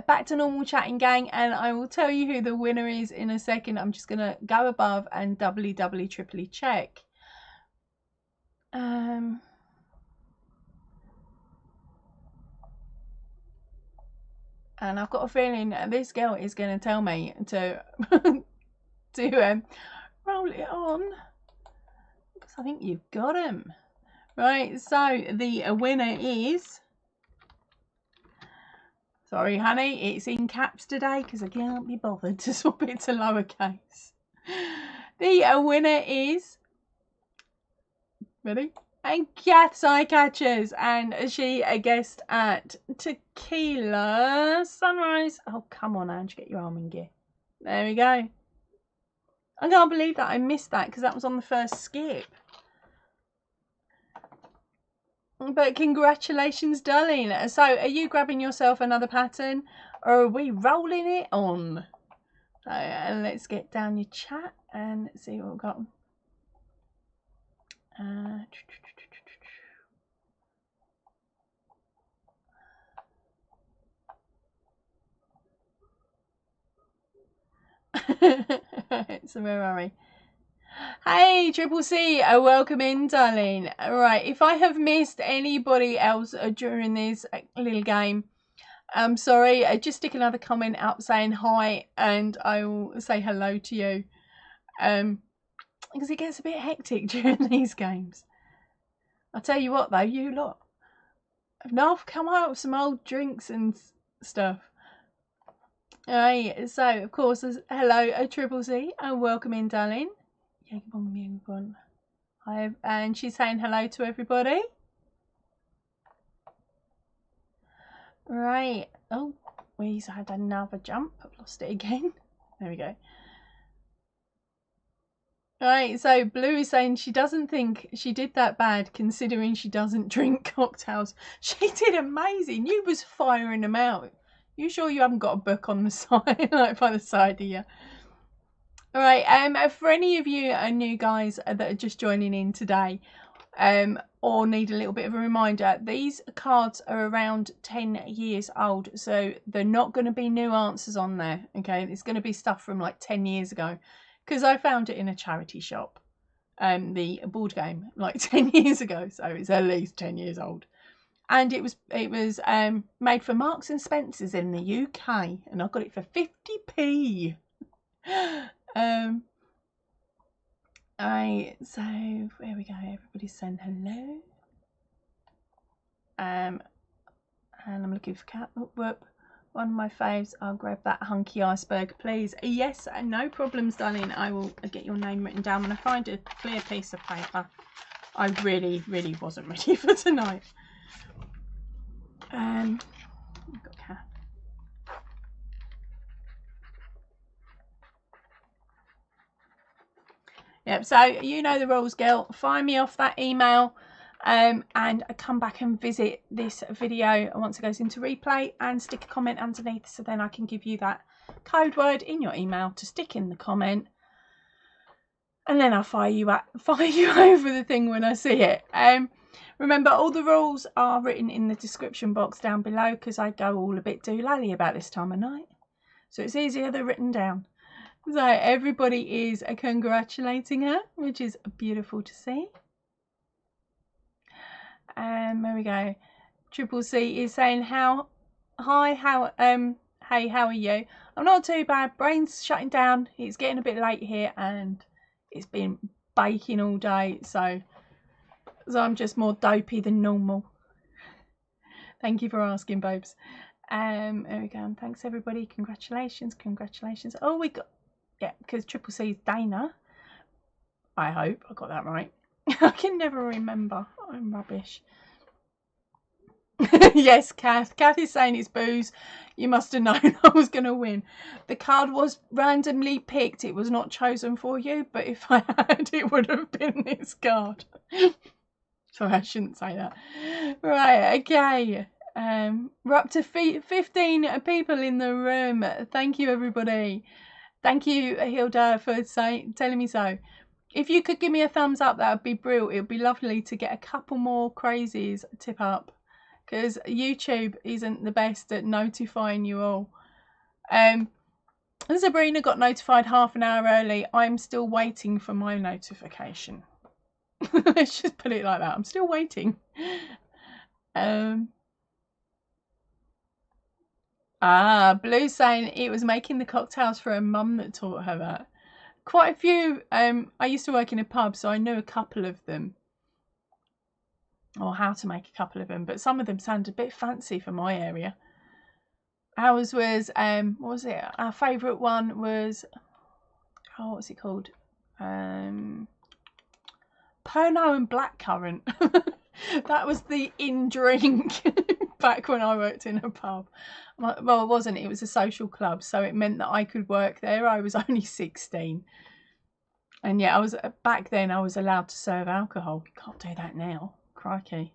back to normal chatting, gang, and I will tell you who the winner is in a second. I'm just gonna go above and doubly triply check. And I've got a feeling this girl is going to tell me to roll it on, because I think you've got him. Right, so the winner is... Sorry, honey, it's in caps today because I can't be bothered to swap it to lowercase. The winner is... Ready? And Cat's Eye Catchers, and she a guest at Tequila Sunrise. Oh, come on, Ange, get your arm in gear. There we go. I can't believe that I missed that because that was on the first skip. But congratulations, darling. So are you grabbing yourself another pattern, or are we rolling it on? So let's get down your chat and see what we've got. So where are we? Hey, Triple C, welcome in, darling. Right, if I have missed anybody else during this little game, I'm sorry. Just stick another comment up saying hi, and I will say hello to you. Because it gets a bit hectic during these games. I'll tell you what, though, you lot have now come out with some old drinks and stuff. Alright, so of course, hello, Triple C, and welcome in, darling. Hi, and she's saying hello to everybody. Right. Oh, we've had another jump. I've lost it again. There we go. Right, so Blue is saying she doesn't think she did that bad considering she doesn't drink cocktails. She did amazing. You was firing them out. You sure you haven't got a book on the side, like by the side of you? All right, for any of you new guys that are just joining in today, or need a little bit of a reminder, these cards are around 10 years old, so they're not going to be new answers on there, okay? It's going to be stuff from like 10 years ago, because I found it in a charity shop, the board game, like 10 years ago, so it's at least 10 years old. And it was made for Marks and Spencer's in the UK, and I got it for 50p. So there we go. Everybody's saying hello. And I'm looking for cat. Whoop. One of my faves. I'll grab that hunky iceberg, please. Yes, no problems, darling. I will get your name written down when I find a clear piece of paper. I really, really wasn't ready for tonight. I've got cat. Yep, so you know the rules, girl. Fire me off that email and come back and visit this video once it goes into replay, and stick a comment underneath so then I can give you that code word in your email to stick in the comment, and then I'll fire you over the thing when I see it. Remember, all the rules are written in the description box down below, because I go all a bit doolally about this time of night, so it's easier they're written down. So everybody is congratulating her, which is beautiful to see. There we go. Triple C is saying hey, how are you? I'm not too bad. Brain's shutting down. It's getting a bit late here, and it's been baking all day, so I'm just more dopey than normal. Thank you for asking, babes. There we go. And thanks everybody. Congratulations. Oh, we got. Yeah, because Triple C is Dana. I hope I got that right. I can never remember. I'm rubbish. Yes, Kath. Kath is saying it's booze. You must have known I was going to win. The card was randomly picked. It was not chosen for you, but if I had, it would have been this card. Sorry, I shouldn't say that. Right, okay. We're up to 15 people in the room. Thank you, everybody. Thank you, Hilda, for telling me so. If you could give me a thumbs up, that would be brilliant. It would be lovely to get a couple more crazies tip up, because YouTube isn't the best at notifying you all. Sabrina got notified half an hour early. I'm still waiting for my notification. Let's just put it like that. I'm still waiting. Blue saying it was making the cocktails for her mum that taught her that. Quite a few. I used to work in a pub, so I knew a couple of them, or how to make a couple of them, but some of them sounded a bit fancy for my area. Ours was, what was it? Our favourite one was, oh, what's it called? Pernod and blackcurrant. That was the in-drink back when I worked in a pub. Well, it wasn't. It was a social club, so it meant that I could work there. I was only 16. And yeah, back then I was allowed to serve alcohol. You can't do that now. Crikey.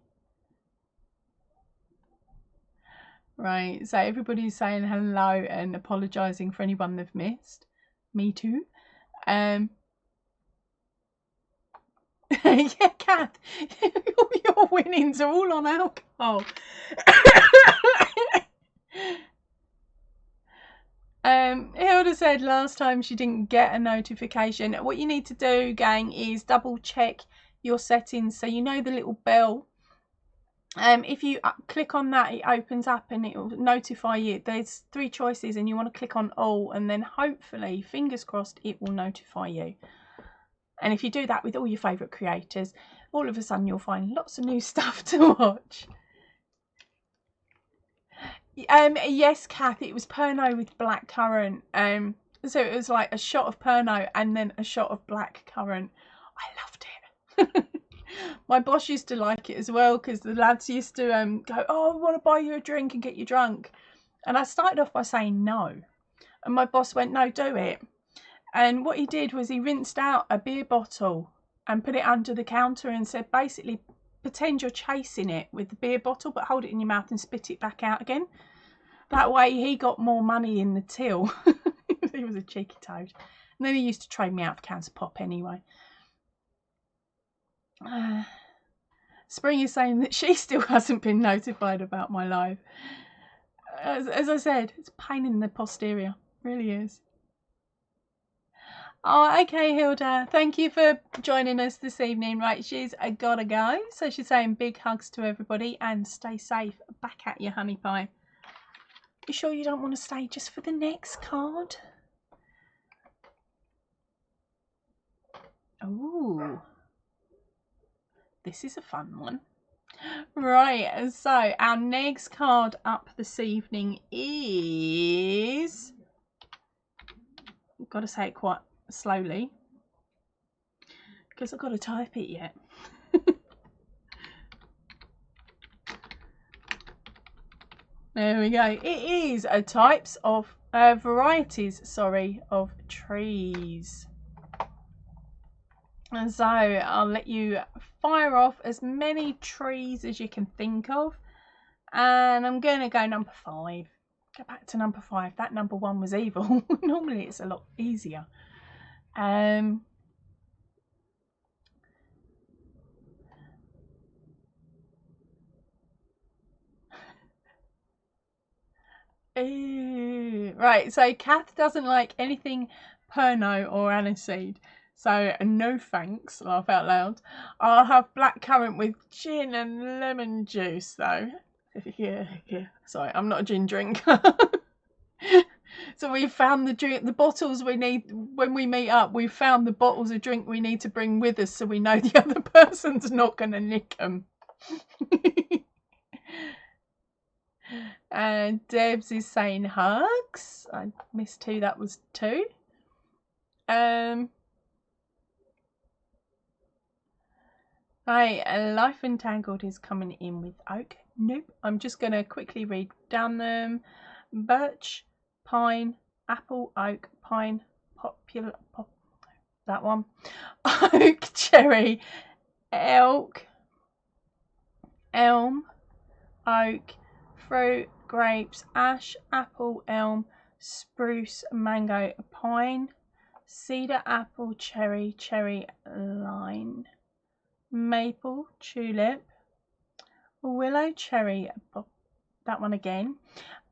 Right, so everybody's saying hello and apologising for anyone they've missed. Me too. Yeah, Kath, your winnings are all on alcohol. Hilda said last time she didn't get a notification. What you need to do, gang, is double check your settings so you know the little bell. If you click on that, it opens up and it will notify you. There's 3 choices and you want to click on all, and then hopefully, fingers crossed, it will notify you. And if you do that with all your favourite creators, all of a sudden you'll find lots of new stuff to watch. Yes, Kath, it was Pernod with blackcurrant. So it was like a shot of Pernod and then a shot of blackcurrant. I loved it. My boss used to like it as well because the lads used to go, oh, I want to buy you a drink and get you drunk. And I started off by saying no. And my boss went, no, do it. And what he did was he rinsed out a beer bottle and put it under the counter and said, basically, pretend you're chasing it with the beer bottle, but hold it in your mouth and spit it back out again. That way he got more money in the till. He was a cheeky toad. And then he used to trade me out for cans of pop anyway. Spring is saying that she still hasn't been notified about my live. As I said, it's a pain in the posterior. It really is. Oh, okay, Hilda. Thank you for joining us this evening. Right, she's gotta go. So she's saying big hugs to everybody and stay safe. Back at you, honey pie. You sure you don't want to stay just for the next card? Ooh. This is a fun one. Right, so our next card up this evening is... I've got to say it quite slowly because I've got to type it yet. There we go. It is a types of varieties, sorry, of trees. And so I'll let you fire off as many trees as you can think of. And I'm going to go number 5. Go back to number 5. That number 1 was evil. Normally it's a lot easier. Right, so Kath doesn't like anything Pernod or aniseed. So no thanks, laugh out loud. I'll have blackcurrant with gin and lemon juice though. Yeah. Sorry, I'm not a gin drinker. So we found the bottles we need when we meet up. We found the bottles of drink we need to bring with us so we know the other person's not going to nick them. And Debs is saying hugs. I missed 2. That was 2. Right, Life Entangled is coming in with oak. Nope. I'm just going to quickly read down them. Birch, pine, apple, oak, pine, that one. Oak, cherry, elk, elm, oak, fruit, grapes, ash, apple, elm, spruce, mango, pine, cedar, apple, cherry, lime, maple, tulip, willow, cherry, that one again,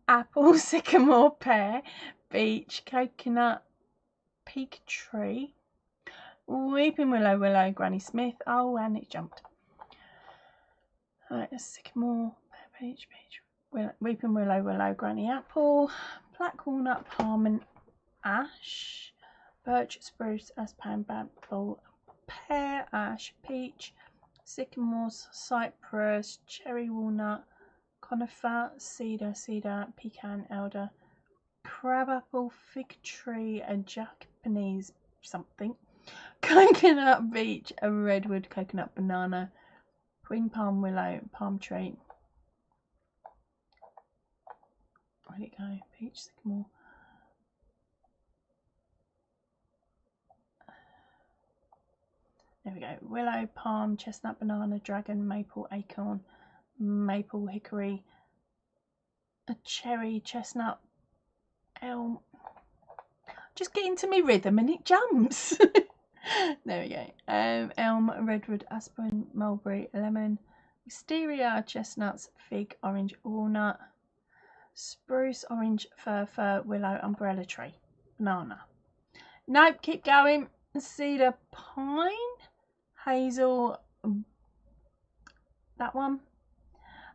apple, sycamore, pear, beech, coconut, peak tree, weeping willow, Granny Smith. Oh, and it jumped. Alright, sycamore, pear, beech, weeping willow, granny apple, black walnut, palm and ash, birch, spruce, aspen, bramble, pear, ash, peach, sycamores, cypress, cherry, walnut, conifer, cedar, pecan, elder, crabapple, fig tree, a Japanese something, coconut, beech, a redwood, coconut, banana, queen palm, willow, palm tree. Where'd it go? Peach, sycamore. There we go. Willow, palm, chestnut, banana, dragon, maple, acorn, maple, hickory, a cherry, chestnut, elm. Just get into me rhythm and it jumps. There we go. Elm, redwood, aspen, mulberry, lemon, wisteria, chestnuts, fig, orange, walnut, spruce, orange, fir, willow, umbrella tree, banana. Nope, keep going. Cedar, pine, hazel, that one.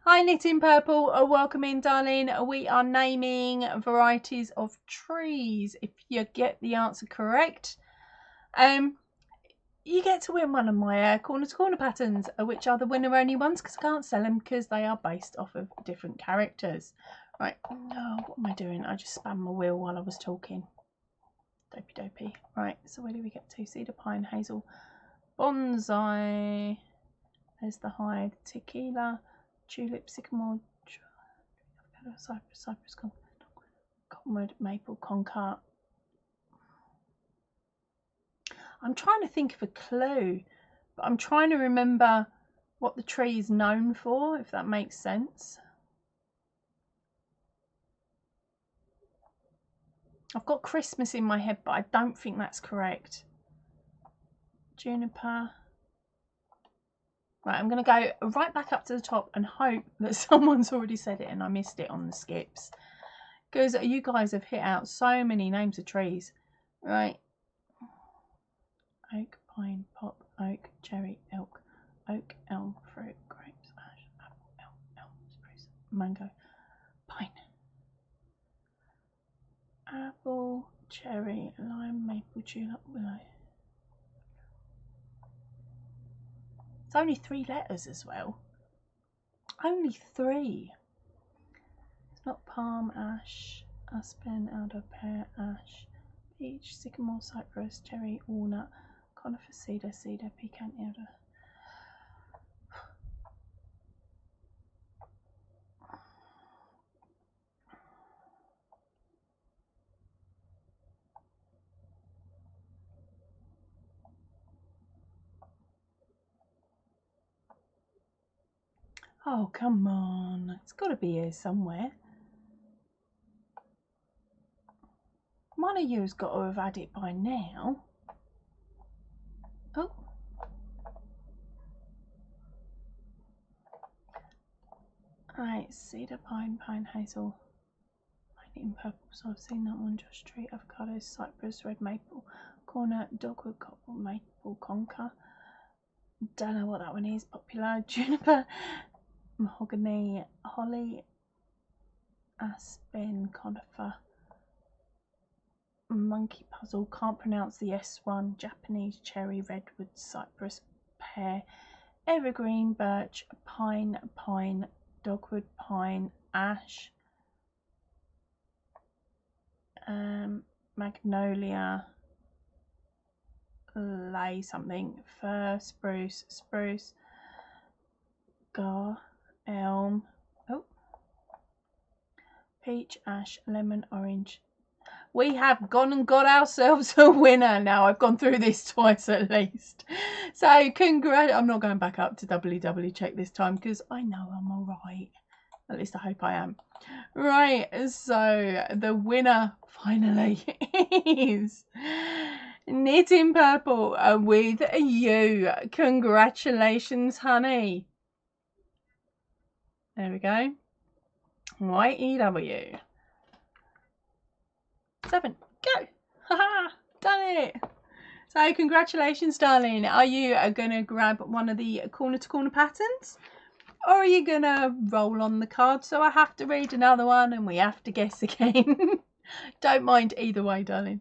Hi, Knitting Purple. Welcome in, darling. We are naming varieties of trees. If you get the answer correct, you get to win one of my corner to corner patterns, which are the winner only ones because I can't sell them because they are based off of different characters. Right. Oh, what am I doing? I just spammed my wheel while I was talking. Dopey dopey. Right. So where do we get to? Cedar, pine, hazel, bonsai. There's the hide. Tequila, tulip, sycamore, cypress, cottonwood, maple, conker. I'm trying to think of a clue, but I'm trying to remember what the tree is known for, if that makes sense. I've got Christmas in my head, but I don't think that's correct. Juniper. Right, I'm going to go right back up to the top and hope that someone's already said it and I missed it on the skips. Because you guys have hit out so many names of trees. Right. Oak, pine, pop, oak, cherry, elk, oak, elm, fruit, grapes, ash, apple, elm, spruce, mango, pine. Apple, cherry, lime, maple, tulip, willow. It's only 3 letters as well. Only 3. It's not palm, ash, aspen, alder, pear, ash, peach, sycamore, cypress, cherry, walnut, conifer, cedar, pecan, elder. Oh, come on. It's got to be here somewhere. One of you's got to have had it by now. Oh. Right, cedar, pine, hazel, in purple, so I've seen that one. Josh tree, avocado, cypress, red maple, corner, dogwood, copper, maple, conker. Don't know what that one is. Popular, juniper, mahogany, holly, aspen, conifer, monkey puzzle. Can't pronounce the S one. Japanese, cherry, redwood, cypress, pear, evergreen, birch, pine, dogwood, pine, ash, magnolia, lay something, fir, spruce, gar, elm, oh, peach, ash, lemon, orange. We have gone and got ourselves a winner now. I've gone through this twice at least. So congrats. I'm not going back up to double check this time because I know I'm all right. At least I hope I am. Right, so the winner finally is Knitting Purple with you. Congratulations, honey. There we go. YEW. 7. Go. Haha. Done it. So congratulations, darling. Are you going to grab one of the corner to corner patterns? Or are you going to roll on the card so I have to read another one and we have to guess again? Don't mind either way, darling.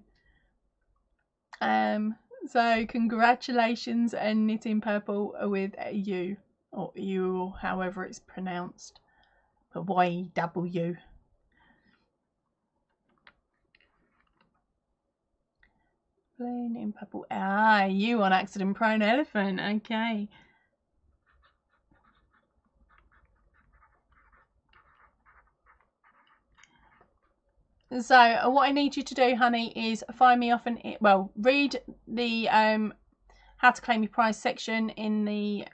So congratulations, and Knitting Purple with you. Or you, or however it's pronounced. But YW. Knitting Purple. Ah, you on Accident Prone Elephant. Okay. So what I need you to do, honey, is find me off and read the how to claim your prize section in the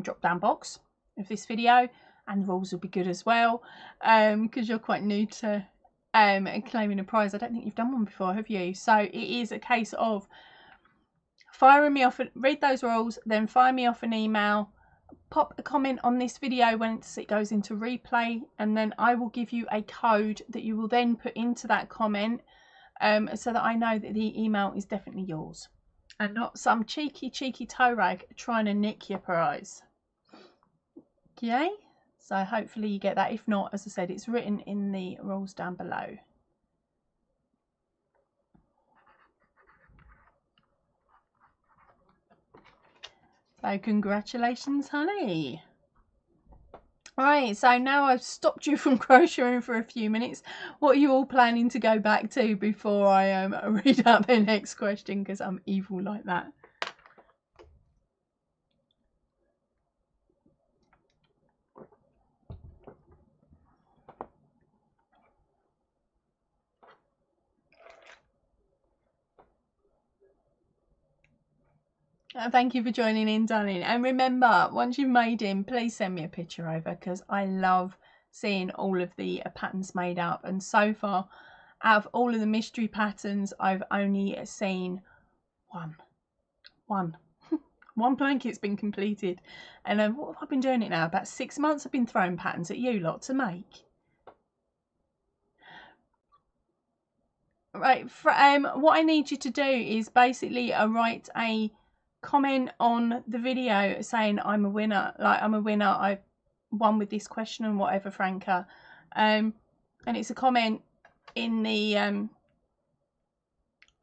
drop down box of this video, and the rules will be good as well, because you're quite new to claiming a prize. I don't think you've done one before, have you? So it is a case of firing me off, read those rules, then fire me off an email, pop a comment on this video when it goes into replay, and then I will give you a code that you will then put into that comment, so that I know that the email is definitely yours and not some cheeky toe rag trying to nick your prize. Okay, so hopefully you get that. If not, as I said, it's written in the rules down below. So congratulations, honey. Right, so now I've stopped you from crocheting for a few minutes. What are you all planning to go back to before I read out the next question? Because I'm evil like that. Thank you for joining in, darling. And remember, once you've made him, please send me a picture over, because I love seeing all of the patterns made up. And so far, out of all of the mystery patterns, I've only seen one blanket's been completed. And what have I been doing it now? About 6 months I've been throwing patterns at you lot to make. Right, what I need you to do is basically write a comment on the video saying I'm a winner, like I'm a winner, I won with this question and whatever, Franca, and it's a comment in the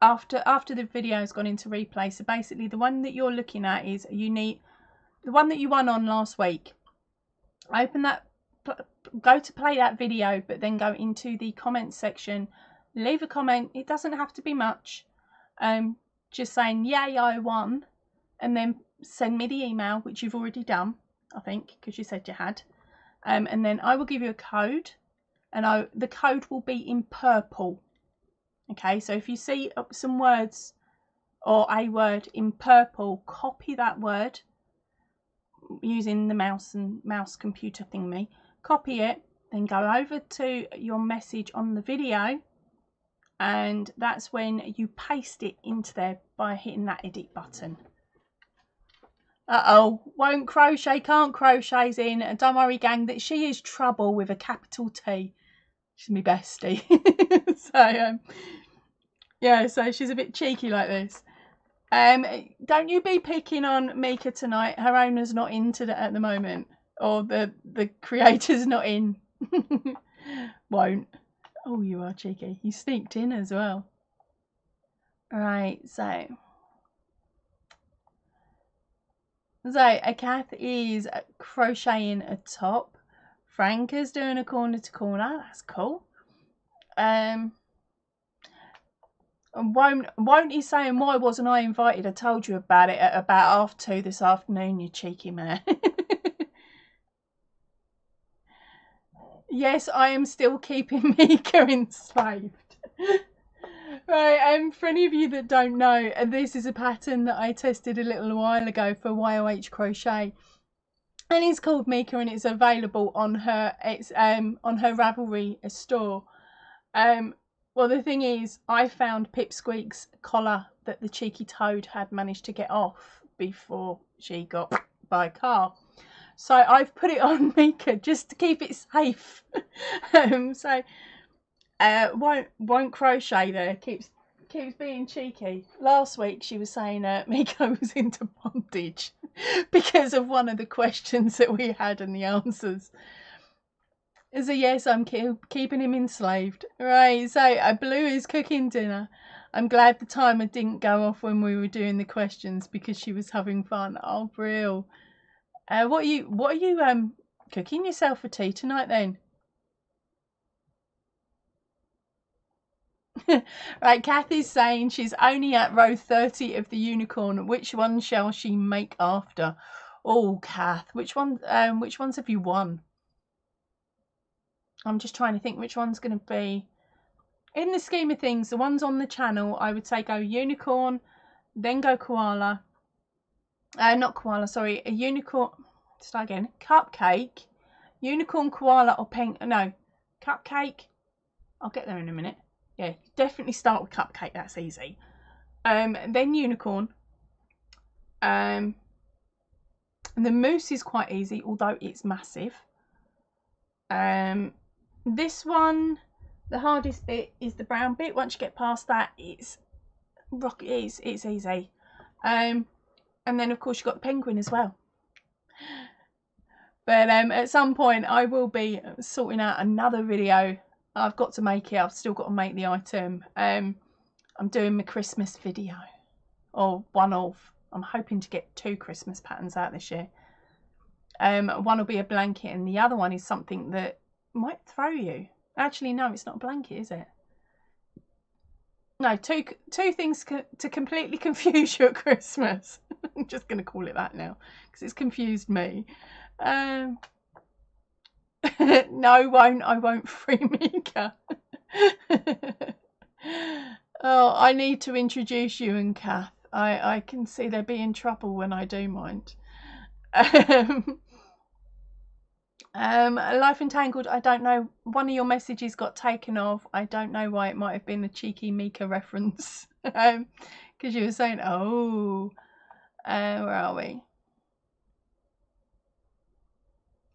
after the video has gone into replay. So basically the one that you're looking at is the one that you won on last week. Open that, go to play that video, but then go into the comments section, leave a comment. It doesn't have to be much, just saying yay, I won, and then send me the email, which you've already done, I think, because you said you had, and then I will give you a code, and the code will be in purple. Okay, so if you see some words or a word in purple, copy that word using the mouse computer thingy, copy it, then go over to your message on the video, and that's when you paste it into there by hitting that edit button. Won't crochet, can't crochet's in. Don't worry, gang, that she is trouble with a capital T. She's my bestie. So yeah, so she's a bit cheeky like this. Don't you be picking on Mika tonight. Her owner's not in at the moment, or the creator's not in. Won't. Oh, you are cheeky. You sneaked in as well. Right, so Kath is crocheting a top. Franca's doing a corner to corner. That's cool. Won't he saying, why wasn't I invited? I told you about it at about 2:30 this afternoon, you cheeky man. Yes, I am still keeping Mika enslaved. Right, for any of you that don't know, this is a pattern that I tested a little while ago for YOH Crochet, and it's called Mika, and it's available on her Ravelry store. Well, the thing is, I found Pipsqueak's collar that the cheeky toad had managed to get off before she got by a car. So I've put it on Mika just to keep it safe. Won't crochet there. Keeps being cheeky. Last week she was saying Mika was into bondage because of one of the questions that we had and the answers. So yes, I'm keeping him enslaved. Right, so Blue is cooking dinner. I'm glad the timer didn't go off when we were doing the questions because she was having fun. Oh, Brill. What are you cooking yourself for tea tonight then? Right, Kathy's saying she's only at row 30 of the unicorn. Which one shall she make after? Oh, Kath, which ones have you won? I'm just trying to think which one's going to be. In the scheme of things, the ones on the channel, I would say go unicorn, then go koala. Not koala, sorry, a unicorn. Start again. Cupcake, Unicorn, koala or pink. No, cupcake. I'll get there in a minute. Yeah, definitely start with cupcake. That's easy. Then unicorn. And the moose is quite easy, although it's massive. This one, the hardest bit is the brown bit. Once you get past that, it's easy. And then of course you've got the penguin as well. But at some point I will be sorting out another video. I've got to make it. I've still got to make the item. I'm doing my Christmas video, or one of. I'm hoping to get 2 Christmas patterns out this year. One will be a blanket and the other one is something that might throw you. Actually, no, it's not a blanket, is it? No, two things to completely confuse you at Christmas. I'm just going to call it that now because it's confused me. No, I won't free Mika. Oh, I need to introduce you and Kath. I can see they'll be in trouble when I do mind. Life Entangled, I don't know. One of your messages got taken off. I don't know why. It might have been a cheeky Mika reference. Because you were saying, oh, where are we?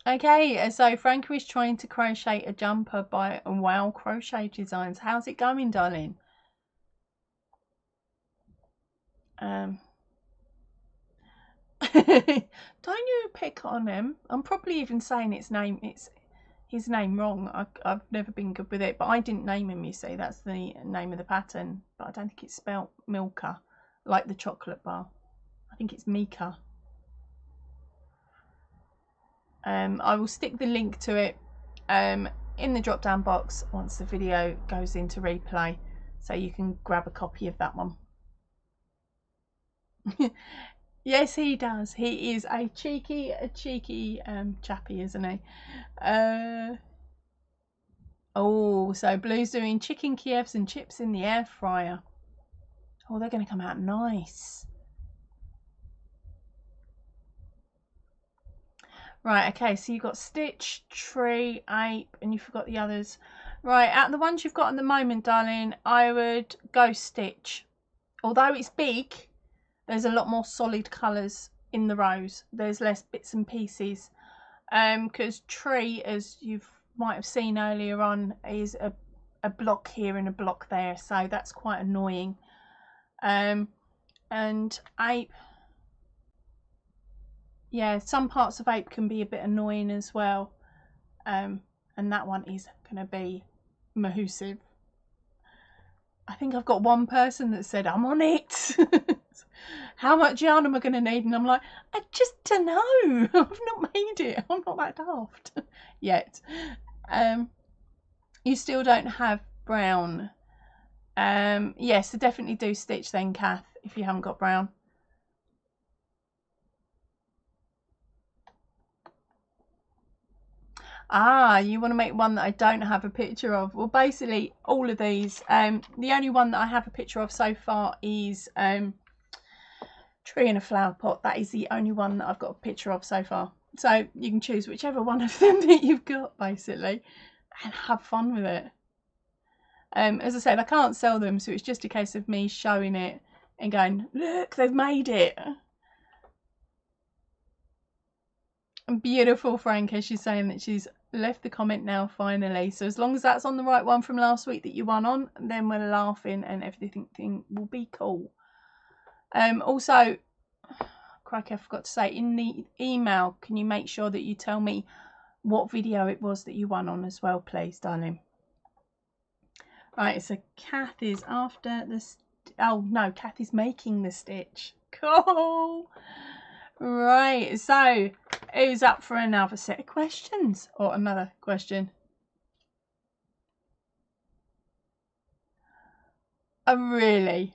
Okay, so Franco is trying to crochet a jumper by Wow Crochet Designs. How's it going, darling? Don't you pick on him. I'm probably even saying his name wrong. I've never been good with it, but I didn't name him, you see. That's the name of the pattern, but I don't think it's spelt Milka, like the chocolate bar. I think it's Mika. I will stick the link to it in the drop down box once the video goes into replay, so you can grab a copy of that one. Yes, he does. He is a cheeky chappy, isn't he? Oh, so Blue's doing chicken Kievs and chips in the air fryer. Oh, they're going to come out nice. Right, okay, so you've got Stitch, Tree, Ape, and you forgot the others. Right, out of the ones you've got at the moment, darling, I would go Stitch. Although it's big, there's a lot more solid colours in the rows. There's less bits and pieces. Because Tree, as you might have seen earlier on, is a block here and a block there. So that's quite annoying. And Ape, yeah, some parts of Ape can be a bit annoying as well. And that one is going to be massive. I think I've got one person that said, I'm on it. How much yarn am I going to need? And I'm like, I just don't know. I've not made it. I'm not that daft yet. You still don't have brown. Yes, so definitely do Stitch then, Kath, if you haven't got brown. Ah, you want to make one that I don't have a picture of. Well, basically all of these, the only one that I have a picture of so far is Tree in a flower pot. That is the only one that I've got a picture of so far. So you can choose whichever one of them that you've got, basically, and have fun with it. As I said, I can't sell them, so it's just a case of me showing it and going, look, they've made it. Beautiful, Franca. She's saying that she's left the comment now finally. So as long as that's on the right one from last week that you won on, then we're laughing and everything will be cool. Also, crikey, I forgot to say, in the email, can you make sure that you tell me what video it was that you won on as well, please, darling? Right, so Kath is after the... Oh, no, Kath is making the stitch. Cool. Right, so who's up for another set of questions? Or another question? Oh, really?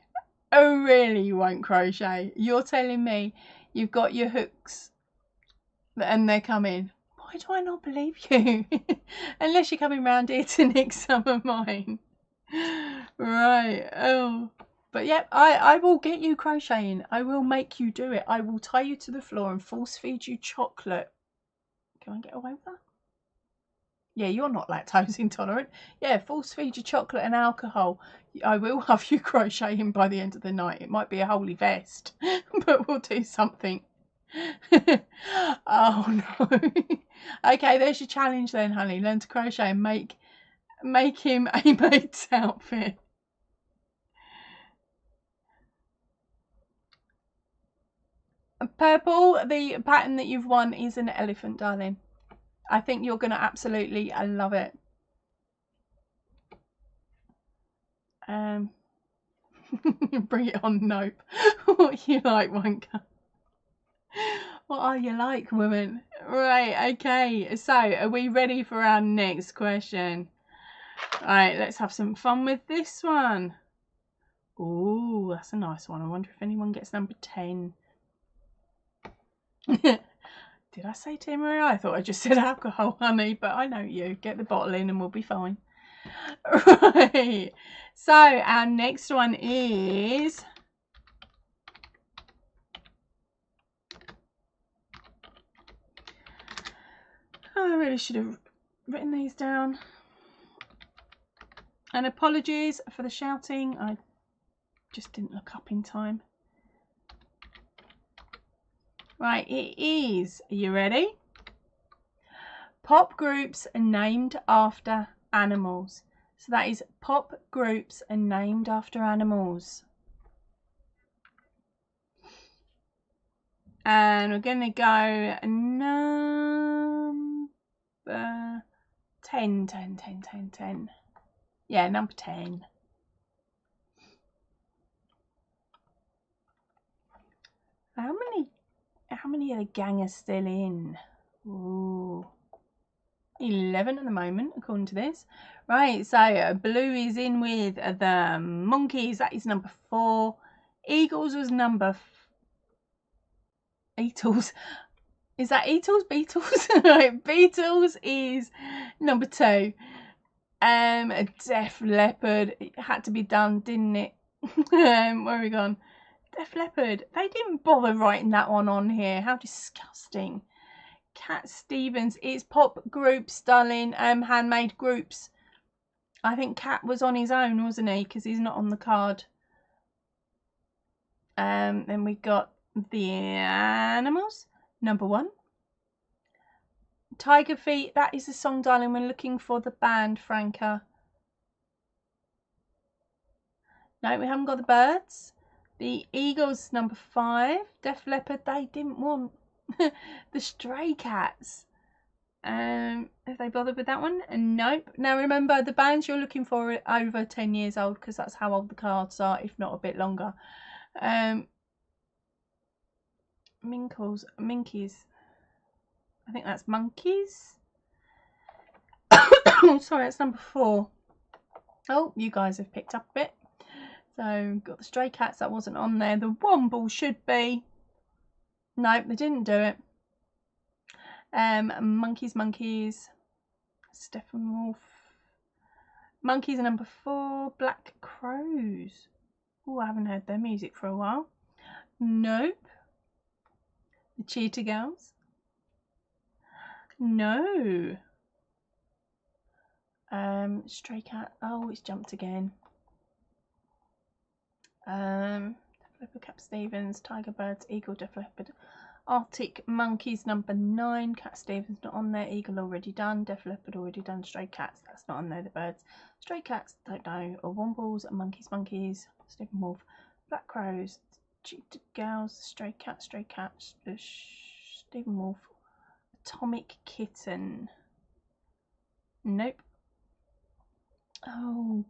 Oh, really, you won't crochet? You're telling me you've got your hooks and they're coming. Why do I not believe you? Unless you're coming round here to nick some of mine. Right, oh. But yep, I will get you crocheting. I will make you do it. I will tie you to the floor and force feed you chocolate. Can I get away with that? Yeah, you're not lactose intolerant. Yeah, force feed you chocolate and alcohol. I will have you crocheting by the end of the night. It might be a holy vest, but we'll do something. Oh no. Okay, there's your challenge then, honey. Learn to crochet and make him a mate's outfit. Purple, the pattern that you've won is an elephant, darling. I think you're going to absolutely love it. Bring it on, nope. What you like, Wanker? What are you like, woman? Right, okay. So, are we ready for our next question? Alright, let's have some fun with this one. Ooh, that's a nice one. I wonder if anyone gets number 10. Did I say Tia Maria? I thought I just said alcohol, honey, but I know you. Get the bottle in and we'll be fine. Right. So, our next one is... Oh, I really should have written these down. And apologies for the shouting. I just didn't look up in time. Right, it is. Are you ready? Pop groups are named after animals. So that is pop groups are named after animals. And we're going to go number 10. Yeah, number 10. How many of the gang are still in? Ooh. 11 at the moment, according to this. Right, so blue is in with the monkeys. That is number 4. Eagles was number... Beatles. Is that Beatles? Beatles? Right, Beatles is number 2. Def Leppard. It had to be done, didn't it? Where are we gone? Def Leppard. They didn't bother writing that one on here. How disgusting. Cat Stevens. It's pop groups, darling. Handmade groups. I think Cat was on his own, wasn't he? Because he's not on the card. Then we got the animals. Number 1. Tiger Feet. That is the song, darling. We're looking for the band, Franca. No, we haven't got the birds. The Eagles, number 5. Def Leppard, they didn't want the Stray Cats. Have they bothered with that one? Nope. Now remember, the bands you're looking for are over 10 years old, because that's how old the cards are, if not a bit longer. Minkies. I think that's monkeys. Sorry, that's number 4. Oh, you guys have picked up a bit. So, got the Stray Cats, that wasn't on there. The Womble should be. Nope, they didn't do it. Monkeys. Steppenwolf. Monkeys are number 4. Black Crows. Oh, I haven't heard their music for a while. Nope. The Cheetah Girls. No. Stray Cat. Oh, it's jumped again. Cap Stevens, Tiger Birds, Eagle, Def Leppard, Arctic Monkeys, number 9. Cat Stevens not on there. Eagle already done. Def Leppard already done. Stray Cats, that's not on there. The birds. Stray Cats, don't know. Or Wombles, Monkeys. Steppenwolf, Black Crows, Cheetah Girls, Stray Cats, Steppenwolf, Atomic Kitten. Nope. Oh,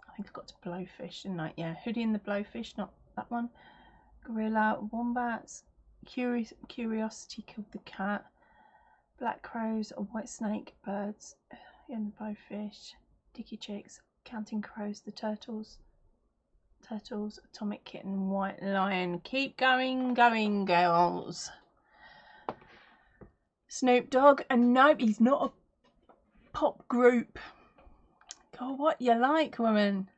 I think I got to Blowfish, didn't I? Yeah, Hoodie and the Blowfish, not that one. Gorilla, Wombats, Curiosity killed the cat. Black Crows, a White Snake, Birds, and the Blowfish, Dicky Chicks, Counting Crows, the Turtles, Atomic Kitten, White Lion. Keep going, girls. Snoop Dogg, and nope, he's not a pop group. God, what you like, woman?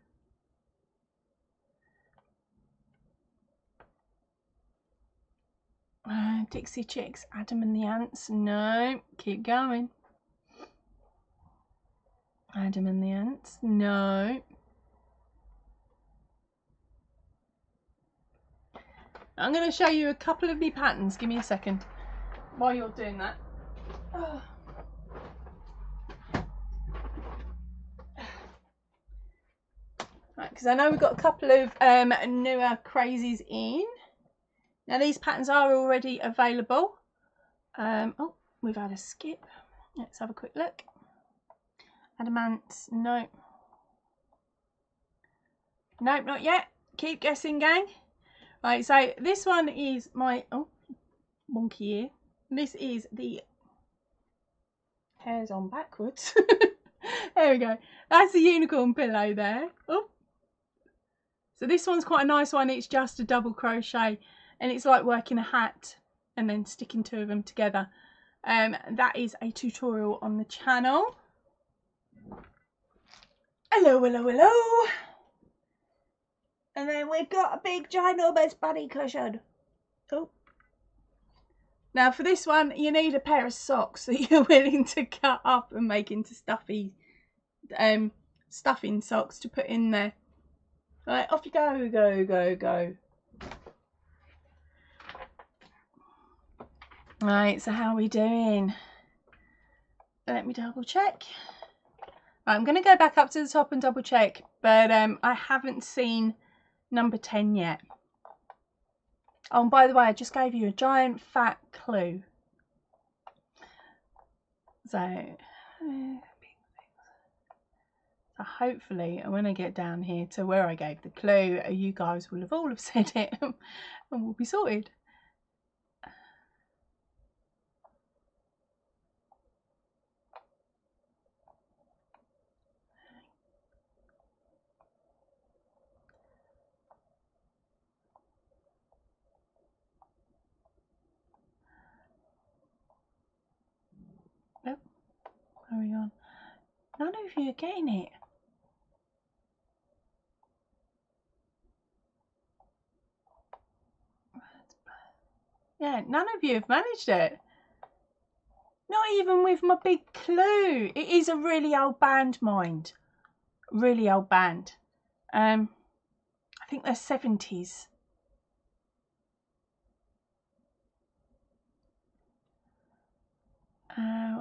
Dixie Chicks, Adam and the Ants. No, keep going. Adam and the ants. No. I'm going to show you a couple of the patterns. Give me a second while you're doing that. Oh. Right, because I know we've got a couple of newer crazies in. Now these patterns are already available. Oh, we've had a skip. Let's have a quick look. Adamant, no. Nope, not yet. Keep guessing, gang. Right, so this one is my, oh, wonky ear. This is the hairs on backwards. There we go. That's the unicorn pillow there. Oh. So this one's quite a nice one. It's just a double crochet and it's like working a hat and then sticking two of them together. That is a tutorial on the channel. Hello, hello, hello. And then we've got a big ginormous bunny cushion. Oh. Now for this one, you need a pair of socks that you're willing to cut up and make into stuffing socks to put in there. Right, off you go, go, go, go. Right, so how are we doing? Let me double check. Right, I'm going to go back up to the top and double check, but I haven't seen number 10 yet. Oh, and by the way, I just gave you a giant fat clue. So hopefully when I get down here to where I gave the clue, you guys will have all have said it and we'll be sorted. Oh, hurry on. None of you are getting it. Yeah, none of you have managed it. Not even with my big clue. It is a really old band, mind. Really old band. I think they're 70s.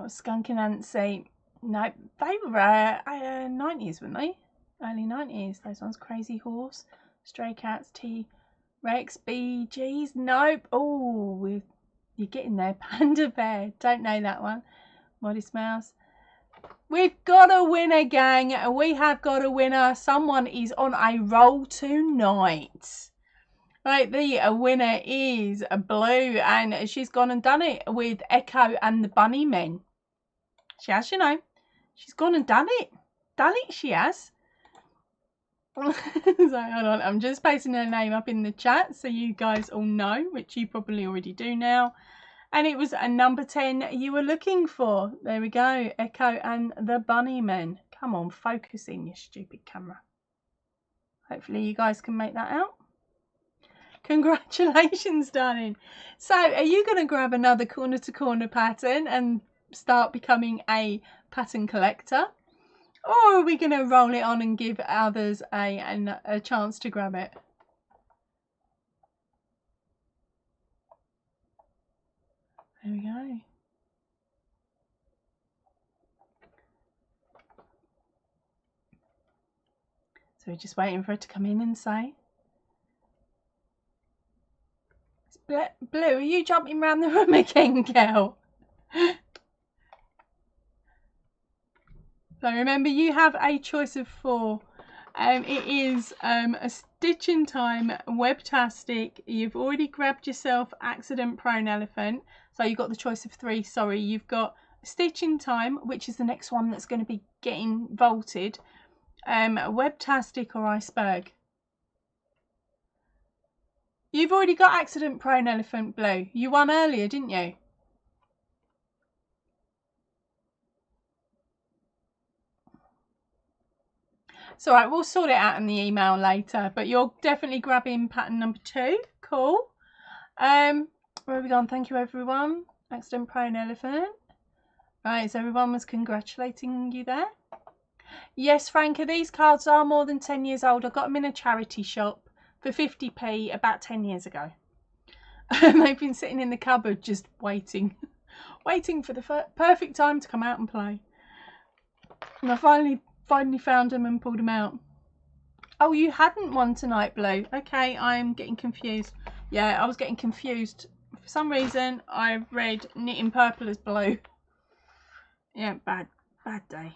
Skunk and Nancy. No, they were 90s, weren't they? Early 90s. Those ones. Crazy Horse, Stray Cats, T-Rex, Bee Gees. Nope. Oh, you're getting there. Panda Bear. Don't know that one. Modest Mouse. We've got a winner, gang. We have got a winner. Someone is on a roll tonight. Right, the winner is Blue, and she's gone and done it with Echo and the Bunnymen. She has, you know. She's gone and done it. Done it, she has. So, hold on. I'm just pasting her name up in the chat so you guys all know, which you probably already do now. And it was a number 10 you were looking for. There we go. Echo and the Bunnymen. Come on, focus in, you stupid camera. Hopefully you guys can make that out. Congratulations, darling. So are you going to grab another corner to corner pattern and start becoming a pattern collector, or are we going to roll it on and give others a chance to grab it? There we go. So we're just waiting for it to come in and say. Blue, are you jumping around the room again, girl? So remember, you have a choice of 4. It is a Stitch in Time, Webtastic. You've already grabbed yourself Accident Prone Elephant. So you've got the choice of 3. Sorry, you've got Stitch in Time, which is the next one that's going to be getting vaulted. Webtastic or Iceberg. You've already got Accident Prone Elephant, Blue. You won earlier, didn't you? It's alright, we'll sort it out in the email later, but you're definitely grabbing pattern number 2. Cool. Where have we gone? Thank you, everyone. Accident Prone Elephant. Right, so everyone was congratulating you there. Yes, Franca, these cards are more than 10 years old. I got them in a charity shop for 50p about 10 years ago. And they've been sitting in the cupboard just waiting. Waiting for the perfect time to come out and play. And I finally found them and pulled them out. Oh, you hadn't one tonight, Blue. Okay, I'm getting confused. Yeah, I was getting confused. For some reason, I read knitting purple as blue. Yeah, bad day.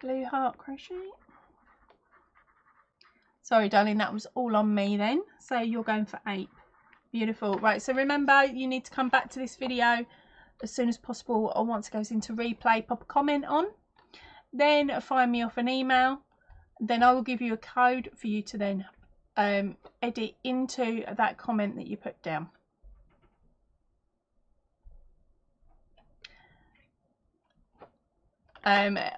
Blue heart crochet. Sorry, darling, that was all on me then. So you're going for 8. Beautiful. Right, so remember, you need to come back to this video as soon as possible, or once it goes into replay, pop a comment on. Then find me off an email. Then I will give you a code for you to then edit into that comment that you put down.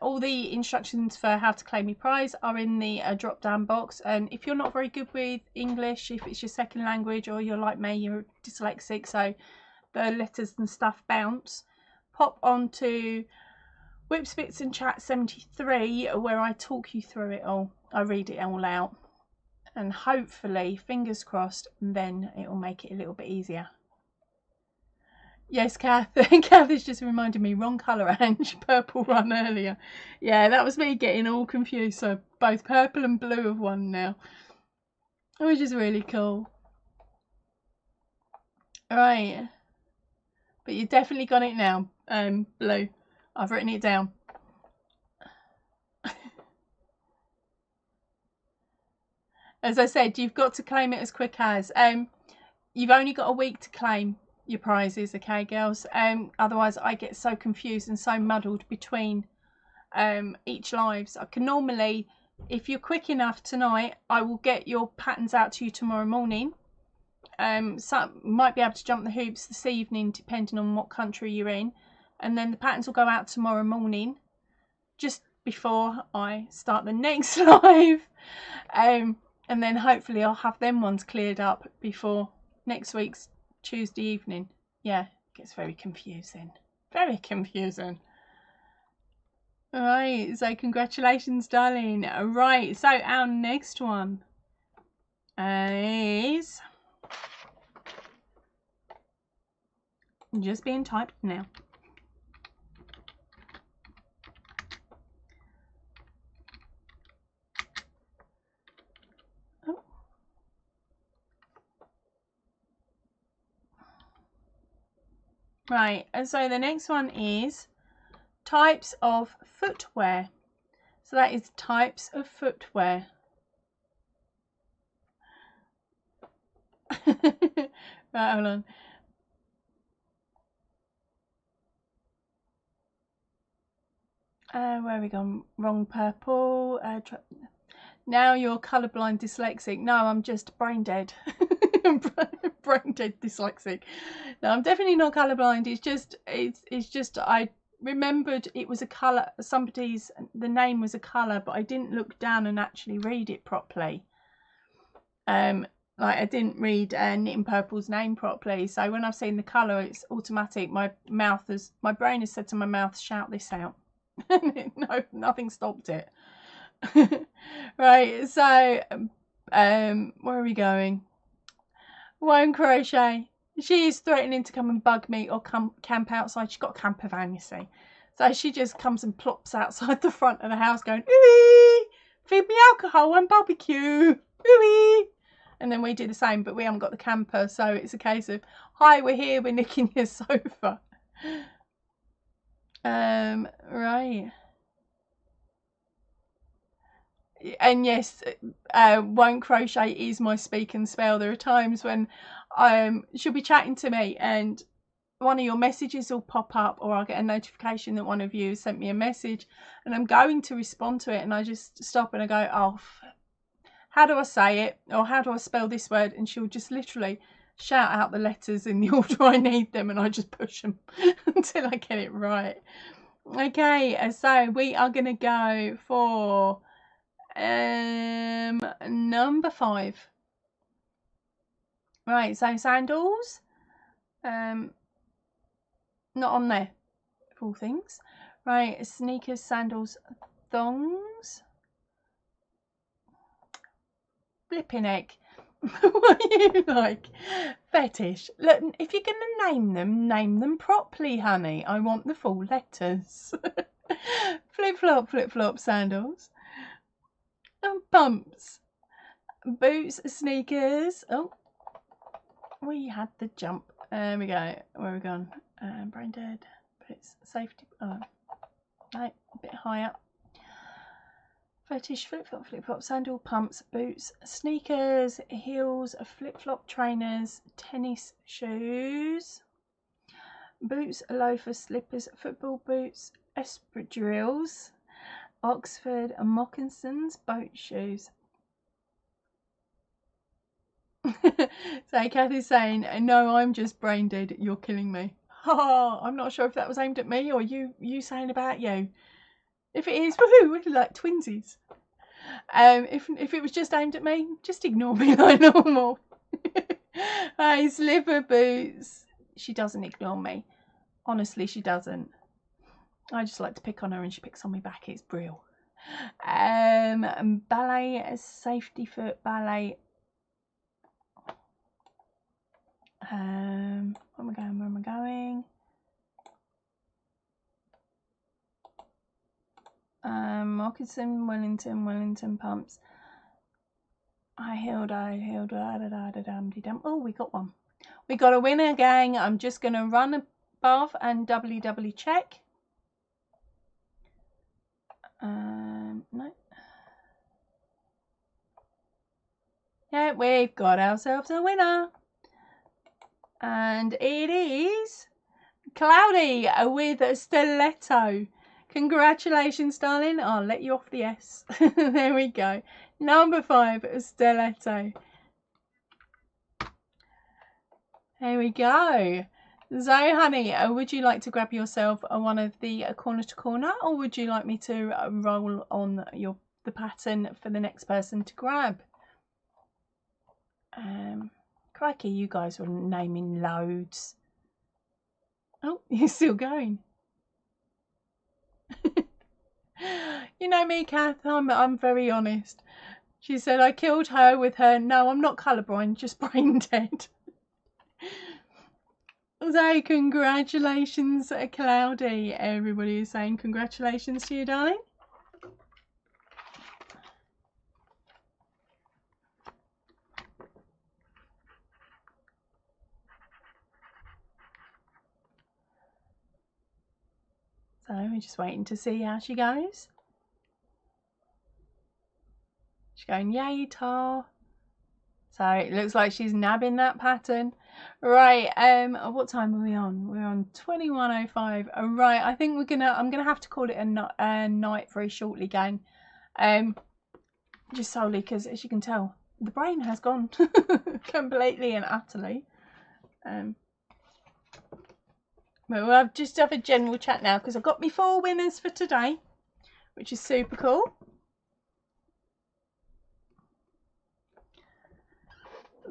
All the instructions for how to claim your prize are in the drop down box, and if you're not very good with English, if it's your second language, or you're like me, you're dyslexic, so the letters and stuff bounce, pop on to Whipspits and Chat 73 where I talk you through it all. I read it all out, and hopefully, fingers crossed, then it will make it a little bit easier. Yes, Kath. Kath has just reminded me, wrong colour, Ange. Purple run earlier. Yeah, that was me getting all confused. So both purple and blue have won now, which is really cool. Right, but you definitely got it now, Blue. I've written it down. As I said, you've got to claim it as quick as. You've only got a week to claim your prizes, okay, girls? Otherwise I get so confused and so muddled between each lives. I can normally, if you're quick enough tonight, I will get your patterns out to you tomorrow morning. Some might be able to jump the hoops this evening depending on what country you're in, and then the patterns will go out tomorrow morning just before I start the next live, and then hopefully I'll have them ones cleared up before next week's Tuesday evening. Yeah, it gets very confusing. Very confusing. Alright, so congratulations, darling. Right, so our next one is just being typed now. Right, and so the next one is types of footwear. So that is types of footwear. Right, hold on. Where have we gone? Wrong purple. Now you're colourblind dyslexic. No, I'm just brain dead. Brain dead dyslexic. No, I'm definitely not colourblind. It's just I remembered it was a colour. The name was a colour, but I didn't look down and actually read it properly. Like I didn't read Knitting Purple's name properly. So when I've seen the colour, it's automatic. My brain has said to my mouth, shout this out. No, nothing stopped it. Right, so where are we going? Won't crochet. She is threatening to come and bug me or camp outside. She's got a camper van, you see. So she just comes and plops outside the front of the house going, ooey, feed me alcohol and barbecue, ooey. And then we do the same, but we haven't got the camper, so it's a case of, hi, we're here, we're nicking your sofa. Right. And yes, won't crochet is my speak and spell. There are times when she'll be chatting to me and one of your messages will pop up, or I'll get a notification that one of you sent me a message and I'm going to respond to it, and I just stop and I go, oh, how do I say it, or how do I spell this word? And she'll just literally shout out the letters in the order I need them, and I just push them until I get it right. Okay, so we are going to go for number 5. Right, so sandals. Not on there, of all things. Right, sneakers, sandals, thongs. Flipping heck. What are you like? Fetish. Look, if you're going to name them properly, honey. I want the full letters. Flip-flop sandals. And pumps. Boots, sneakers. Oh, we had the jump. There we go. Where are we gone? Brain dead. Boots, safety. Oh, no, a bit higher. Fetish, flip-flop, sandal, pumps, boots, sneakers, heels, flip-flop trainers, tennis shoes, boots, loafers, slippers, football boots, espadrilles, Oxford, moccasins, boat shoes. So Kathy's saying, no, I'm just brain dead, you're killing me. Oh, I'm not sure if that was aimed at me or you saying about you. If it is, woohoo, we're like twinsies. If it was just aimed at me, just ignore me like normal. Hey, slipper boots. She doesn't ignore me. Honestly, she doesn't. I just like to pick on her and she picks on me back. It's brilliant. Ballet, safety foot, ballet. Where am I going? Moccasin, Wellington pumps. Oh, we got one. We got a winner, gang. I'm just going to run above and doubly check. No. Yeah, we've got ourselves a winner. And it is Cloudy with a stiletto. Congratulations, darling. I'll let you off the S. There we go. Number 5, stiletto. There we go. So, honey, would you like to grab yourself one of the corner to corner, or would you like me to roll on the pattern for the next person to grab? Crikey, you guys were naming loads. Oh, you're still going. You know me, Kath, I'm very honest. She said I killed her with her, no, I'm not colourblind, just brain dead. So, congratulations, Cloudy. Everybody is saying congratulations to you, darling. So, we're just waiting to see how she goes. She's going, yay, tar. So, it looks like she's nabbing that pattern. Right, what time are we on? We're on 21:05. Right, I think I'm gonna have to call it a night very shortly, gang. Just solely because, as you can tell, the brain has gone completely and utterly. But we'll just have a general chat now because I've got me 4 winners for today, which is super cool.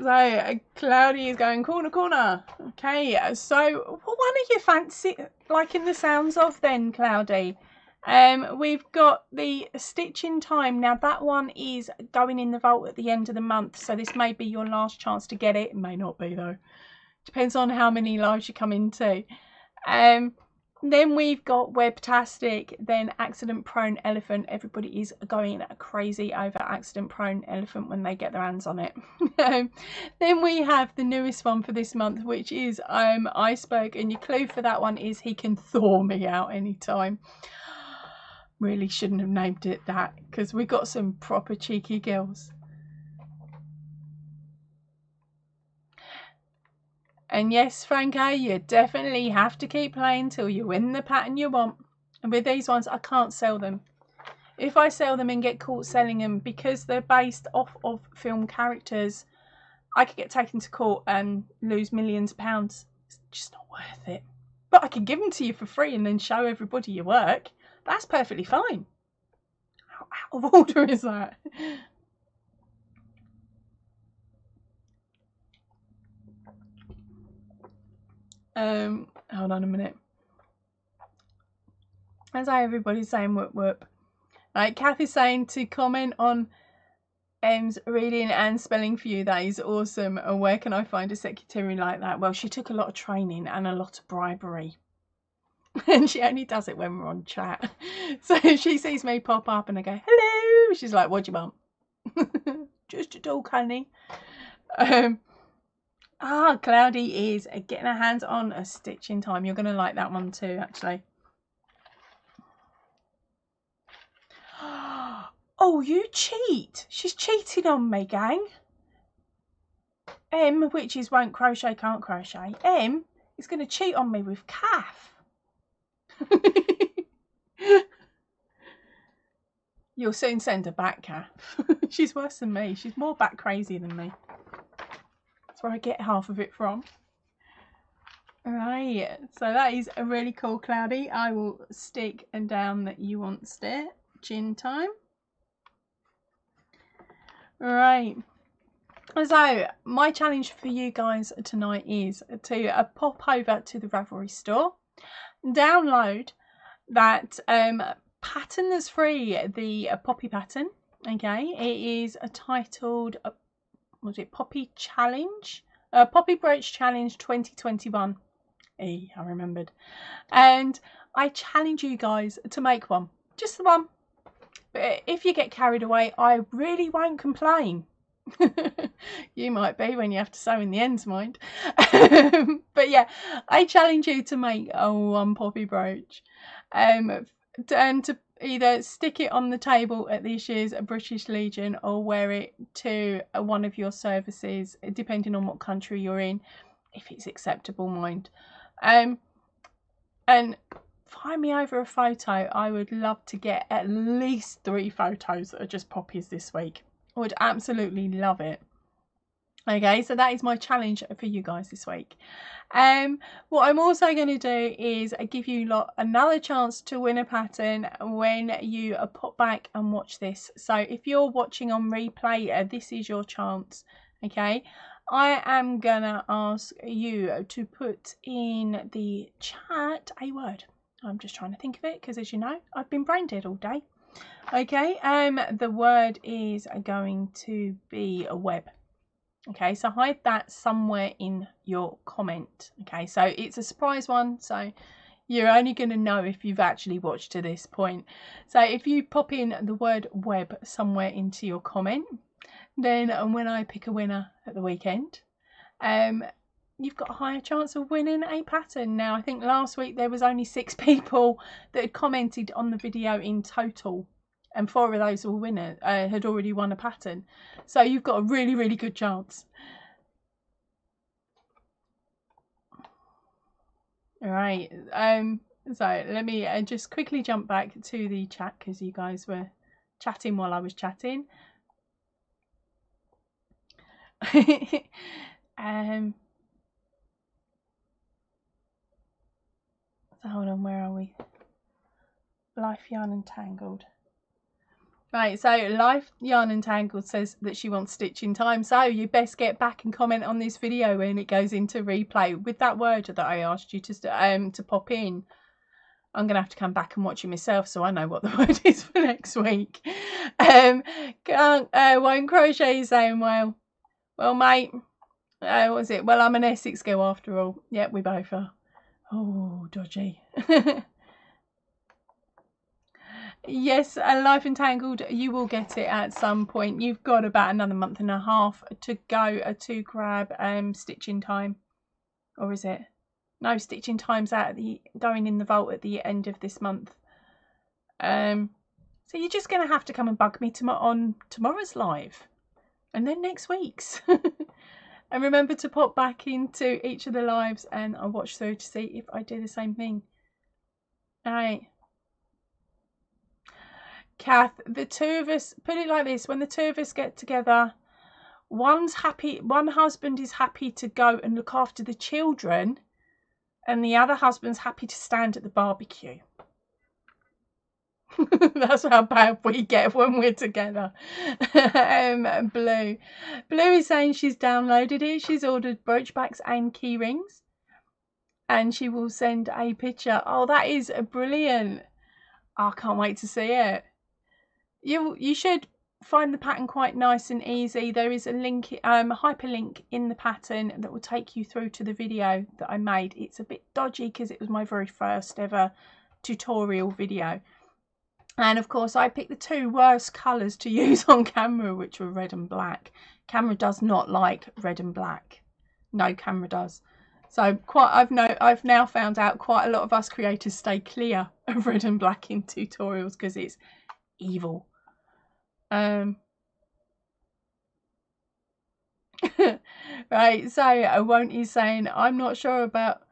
So, Cloudy is going corner. Okay, so what one are you fancy liking the sounds of then, Cloudy? We've got the stitching time. Now, that one is going in the vault at the end of the month, so this may be your last chance to get it. It may not be, though. Depends on how many lives you come into. Then we've got Webtastic, then Accident Prone Elephant. Everybody is going crazy over Accident Prone Elephant when they get their hands on it. Then we have the newest one for this month, which is Iceberg, and your clue for that one is he can thaw me out anytime. Really shouldn't have named it that because we got some proper cheeky girls. And yes, Franco, you definitely have to keep playing till you win the pattern you want. And with these ones, I can't sell them. If I sell them and get caught selling them, because they're based off of film characters, I could get taken to court and lose millions of pounds. It's just not worth it. But I can give them to you for free and then show everybody your work. That's perfectly fine. How out of order is that? Hold on a minute. That's how everybody's saying whoop whoop. Right, Kath is saying to comment on M's reading and spelling for you. That is awesome. And where can I find a secretary like that? Well, she took a lot of training and a lot of bribery. And she only does it when we're on chat. So she sees me pop up and I go, hello. She's like, what do you want? Just a talk, honey. Cloudy is getting her hands on a stitch in time. You're going to like that one too, actually. Oh, you cheat. She's cheating on me, gang. M, which is won't crochet, can't crochet. M is going to cheat on me with Kath. You'll soon send her back, Kath. She's worse than me. She's more back crazy than me. That's where I get half of it from. Right, so that is a really cool, Cloudy. I will stick and down that you want stitch in time. Right, so my challenge for you guys tonight is to pop over to the Ravelry store, download that pattern that's free, the poppy pattern. Okay, it is titled was it Poppy Challenge, Poppy Brooch Challenge 2021. I remembered. And I challenge you guys to make one, just the one. But if you get carried away, I really won't complain. You might be when you have to sew in the ends, mind. But yeah, I challenge you to make one poppy brooch, and to either stick it on the table at this year's British Legion or wear it to one of your services, depending on what country you're in, if it's acceptable, mind. And find me over a photo. I would love to get at least 3 photos that are just poppies this week. I would absolutely love it. Okay, so that is my challenge for you guys this week. What I'm also going to do is give you lot another chance to win a pattern when you pop back and watch this. So if you're watching on replay, this is your chance. Okay, I am gonna ask you to put in the chat a word. I'm just trying to think of it because, as you know, I've been brain dead all day. Okay, the word is going to be a web. Okay, so hide that somewhere in your comment. Okay, so it's a surprise one, so you're only going to know if you've actually watched to this point. So if you pop in the word web somewhere into your comment, then when I pick a winner at the weekend, you've got a higher chance of winning a pattern. Now, I think last week there was only 6 people that had commented on the video in total, and 4 of those were winners, had already won a pattern. So you've got a really, really good chance. All right. So let me just quickly jump back to the chat because you guys were chatting while I was chatting. So hold on, where are we? Life Yarn and Tangled. Right, so Life Yarn and Tangled says that she wants stitch in time, so you best get back and comment on this video when it goes into replay with that word that I asked you to pop in. I'm gonna have to come back and watch it myself so I know what the word is for next week. Won't crochet is saying, well mate, what was it? Well, I'm an Essex girl after all. Yep, we both are. Oh, dodgy. Yes, Life Entangled, you will get it at some point. You've got about another month and a half to go to grab stitching time. Or is it? No, stitching time's out going in the vault at the end of this month. So you're just going to have to come and bug me on tomorrow's live. And then next week's. And remember to pop back into each of the lives and I'll watch through to see if I do the same thing. Alright. Kath, the 2 of us, put it like this, when the 2 of us get together, one husband is happy to go and look after the children and the other husband's happy to stand at the barbecue. That's how bad we get when we're together. Blue is saying she's downloaded it. She's ordered brooch backs and key rings, and she will send a picture. Oh, that is brilliant. I can't wait to see it. You should find the pattern quite nice and easy. There is a link, a hyperlink in the pattern that will take you through to the video that I made. It's a bit dodgy because it was my very first ever tutorial video. And of course I picked the two worst colours to use on camera, which were red and black. Camera does not like red and black. No camera does. So I've now found out quite a lot of us creators stay clear of red and black in tutorials because it's evil. Right, so Won't is saying, I'm not sure about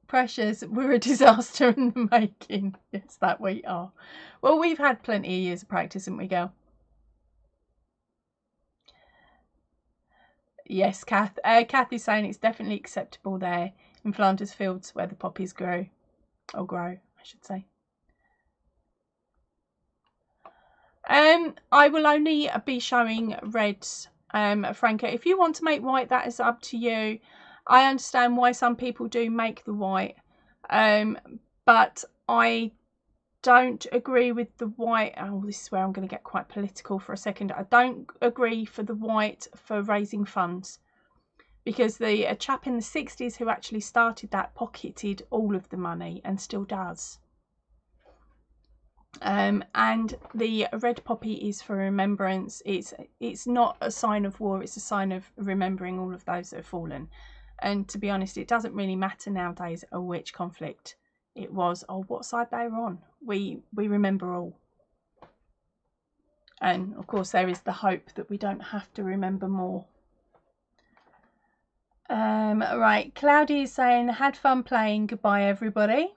Precious, we're a disaster in the making. Yes, that we are. Well, we've had plenty of years of practice, haven't we, girl? Yes, Kath. Kath is saying it's definitely acceptable there in Flanders Fields where the poppies grow. Or grow, I should say. I will only be showing reds, Franca. If you want to make white, that is up to you. I understand why some people do make the white, but I don't agree with the white. Oh, this is where I'm going to get quite political for a second. I don't agree for the white for raising funds, because the chap in the 60s who actually started that pocketed all of the money and still does. And the red poppy is for remembrance. It's not a sign of war, it's a sign of remembering all of those that have fallen. And to be honest, it doesn't really matter nowadays which conflict it was or what side they were on. We remember all. And of course there is the hope that we don't have to remember more. Right, Cloudy is saying, had fun playing, goodbye everybody.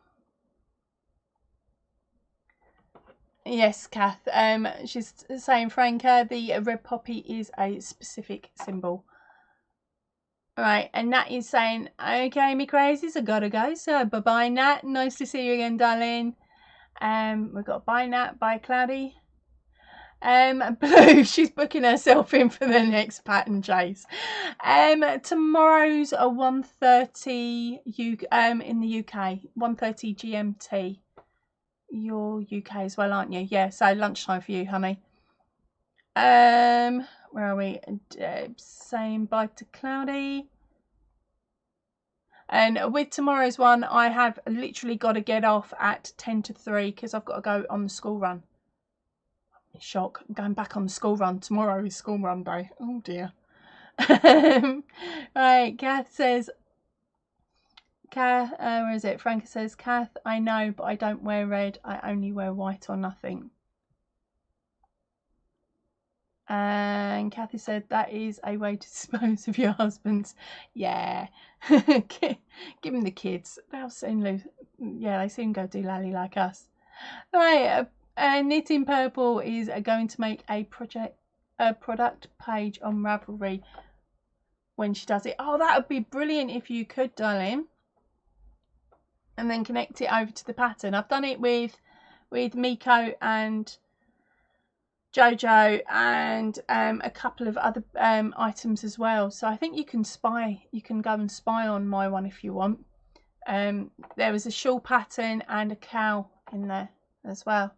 Yes, Kath. She's saying, Franca, the red poppy is a specific symbol. Right, and Nat is saying, okay, me crazies, I gotta go. So bye-bye, Nat. Nice to see you again, darling. We've got bye, Nat. Bye, Cloudy. Blue, she's booking herself in for the next pattern chase. Tomorrow's a 1:30 in the UK, 1:30 GMT. You're UK as well, aren't you? Yeah, so lunchtime for you, honey. Where are we? Saying bye to Cloudy. And with tomorrow's one, I have literally got to get off at 10 to 3 because I've got to go on the school run. Shock, I'm going back on the school run. Tomorrow is school run day. Oh dear. Right, Kath says, Kath, where is it? Franca says, Kath, I know, but I don't wear red. I only wear white or nothing. And Kathy said, that is a way to dispose of your husbands. Yeah. Give them the kids. They'll soon lose. Yeah, they soon go do lally like us. Right. Knitting Purple is going to make a product page on Ravelry when she does it. Oh, that would be brilliant if you could, darling. And then connect it over to the pattern. I've done it with Miko and Jojo and a couple of other items as well. So I think you can go and spy on my one if you want. There was a shawl pattern and a cow in there as well.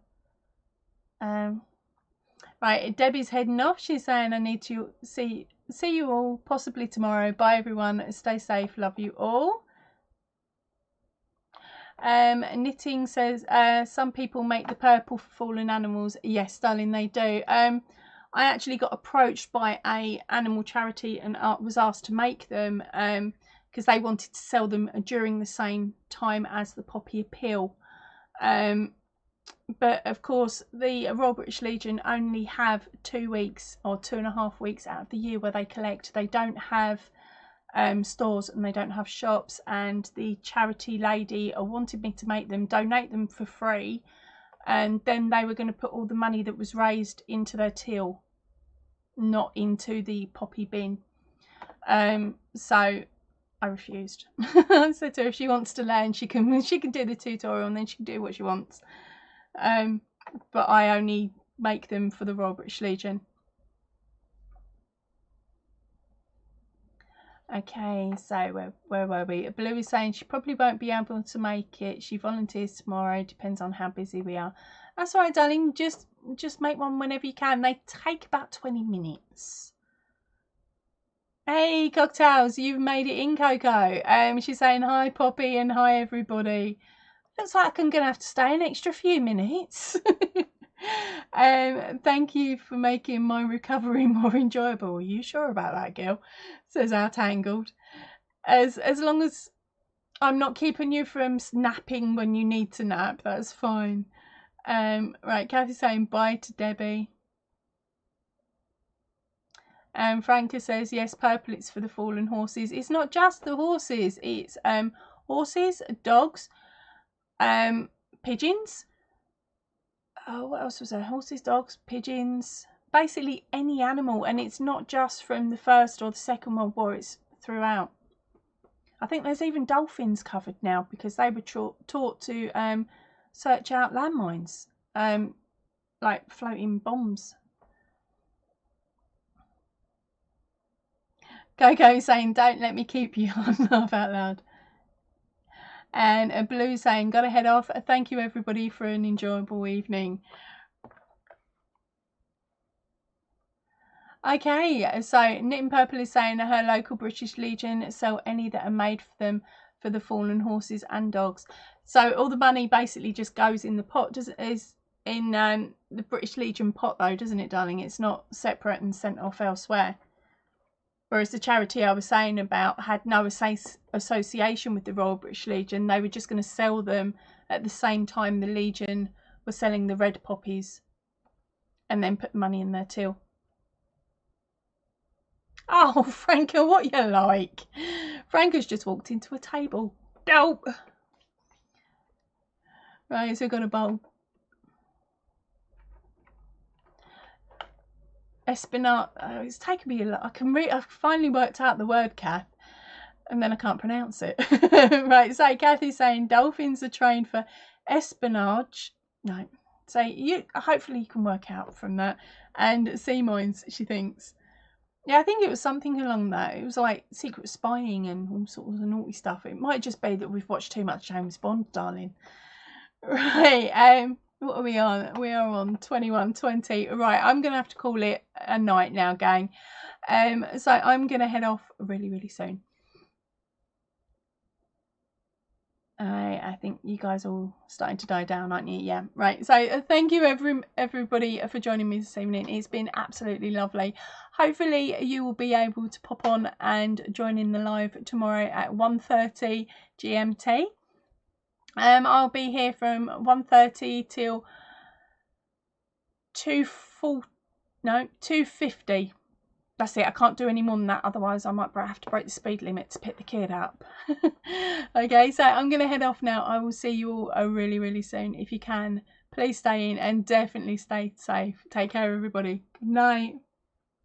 Right, Debbie's heading off. She's saying, I need to see you all possibly tomorrow. Bye everyone, stay safe, love you all. Knitting says, some people make the purple for fallen animals. Yes, darling, they do. I actually got approached by a animal charity and was asked to make them because they wanted to sell them during the same time as the Poppy Appeal. But of course the Royal British Legion only have 2 weeks or 2.5 weeks out of the year where they collect. They don't have stores and they don't have shops, and the charity lady wanted me to make them, donate them for free, and then they were going to put all the money that was raised into their till, not into the poppy bin. So I refused. I said to her, if she wants to learn, she can do the tutorial and then she can do what she wants. But I only make them for the Royal British Legion. Okay, so where were we? Blue is saying she probably won't be able to make it. She volunteers tomorrow. Depends on how busy we are. That's all right, darling. Just make one whenever you can. They take about 20 minutes. Hey, Cocktails, you've made it in, Coco. She's saying hi, Poppy, and hi, everybody. Looks like I'm going to have to stay an extra few minutes. Thank you for making my recovery more enjoyable. Are you sure about that, girl? Says our Tangled. As long as I'm not keeping you from napping when you need to nap, that's fine. Right, Kathy's saying bye to Debbie. Franca says yes, purple. It's for the fallen horses. It's not just the horses. It's horses, dogs, pigeons. Oh, what else was there? Horses, dogs, pigeons, basically any animal. And it's not just from the First or the Second World War, it's throughout. I think there's even dolphins covered now because they were taught to search out landmines, like floating bombs. Coco saying, don't let me keep you on. Laugh out loud. And a Blue saying, gotta head off. Thank you, everybody, for an enjoyable evening. Okay, so Knitting Purple is saying her local British Legion sell any that are made for them for the fallen horses and dogs. So all the money basically just goes in the pot. Is in the British Legion pot, though, doesn't it, darling? It's not separate and sent off elsewhere. Whereas the charity I was saying about had no association with the Royal British Legion. They were just going to sell them at the same time the Legion were selling the red poppies and then put the money in their till. Oh, Franca, what you like? Franca's just walked into a table. Dope. Right, so I've got a bowl. Espinal. It's taken me a lot. I've finally worked out the word, Kath, and then I can't pronounce it. Right, so Kathy's saying dolphins are trained for espionage. No, so hopefully you can work out from that. And sea mines, she thinks. Yeah, I think it was something along that. It was like secret spying and all sorts of naughty stuff. It might just be that we've watched too much James Bond, darling. Right, what are we on? We are on 21:20. Right, I'm going to have to call it a night now, gang. So I'm going to head off really, really soon. I think you guys are all starting to die down, aren't you? Yeah, right. So thank you everybody for joining me this evening. It's been absolutely lovely. Hopefully you will be able to pop on and join in the live tomorrow at 1:30 GMT. I'll be here from 1:30 till 2:50. That's it. I can't do any more than that. Otherwise, I might have to break the speed limit to pick the kid up. Okay, so I'm going to head off now. I will see you all really, really soon. If you can, please stay in and definitely stay safe. Take care, everybody. Good night.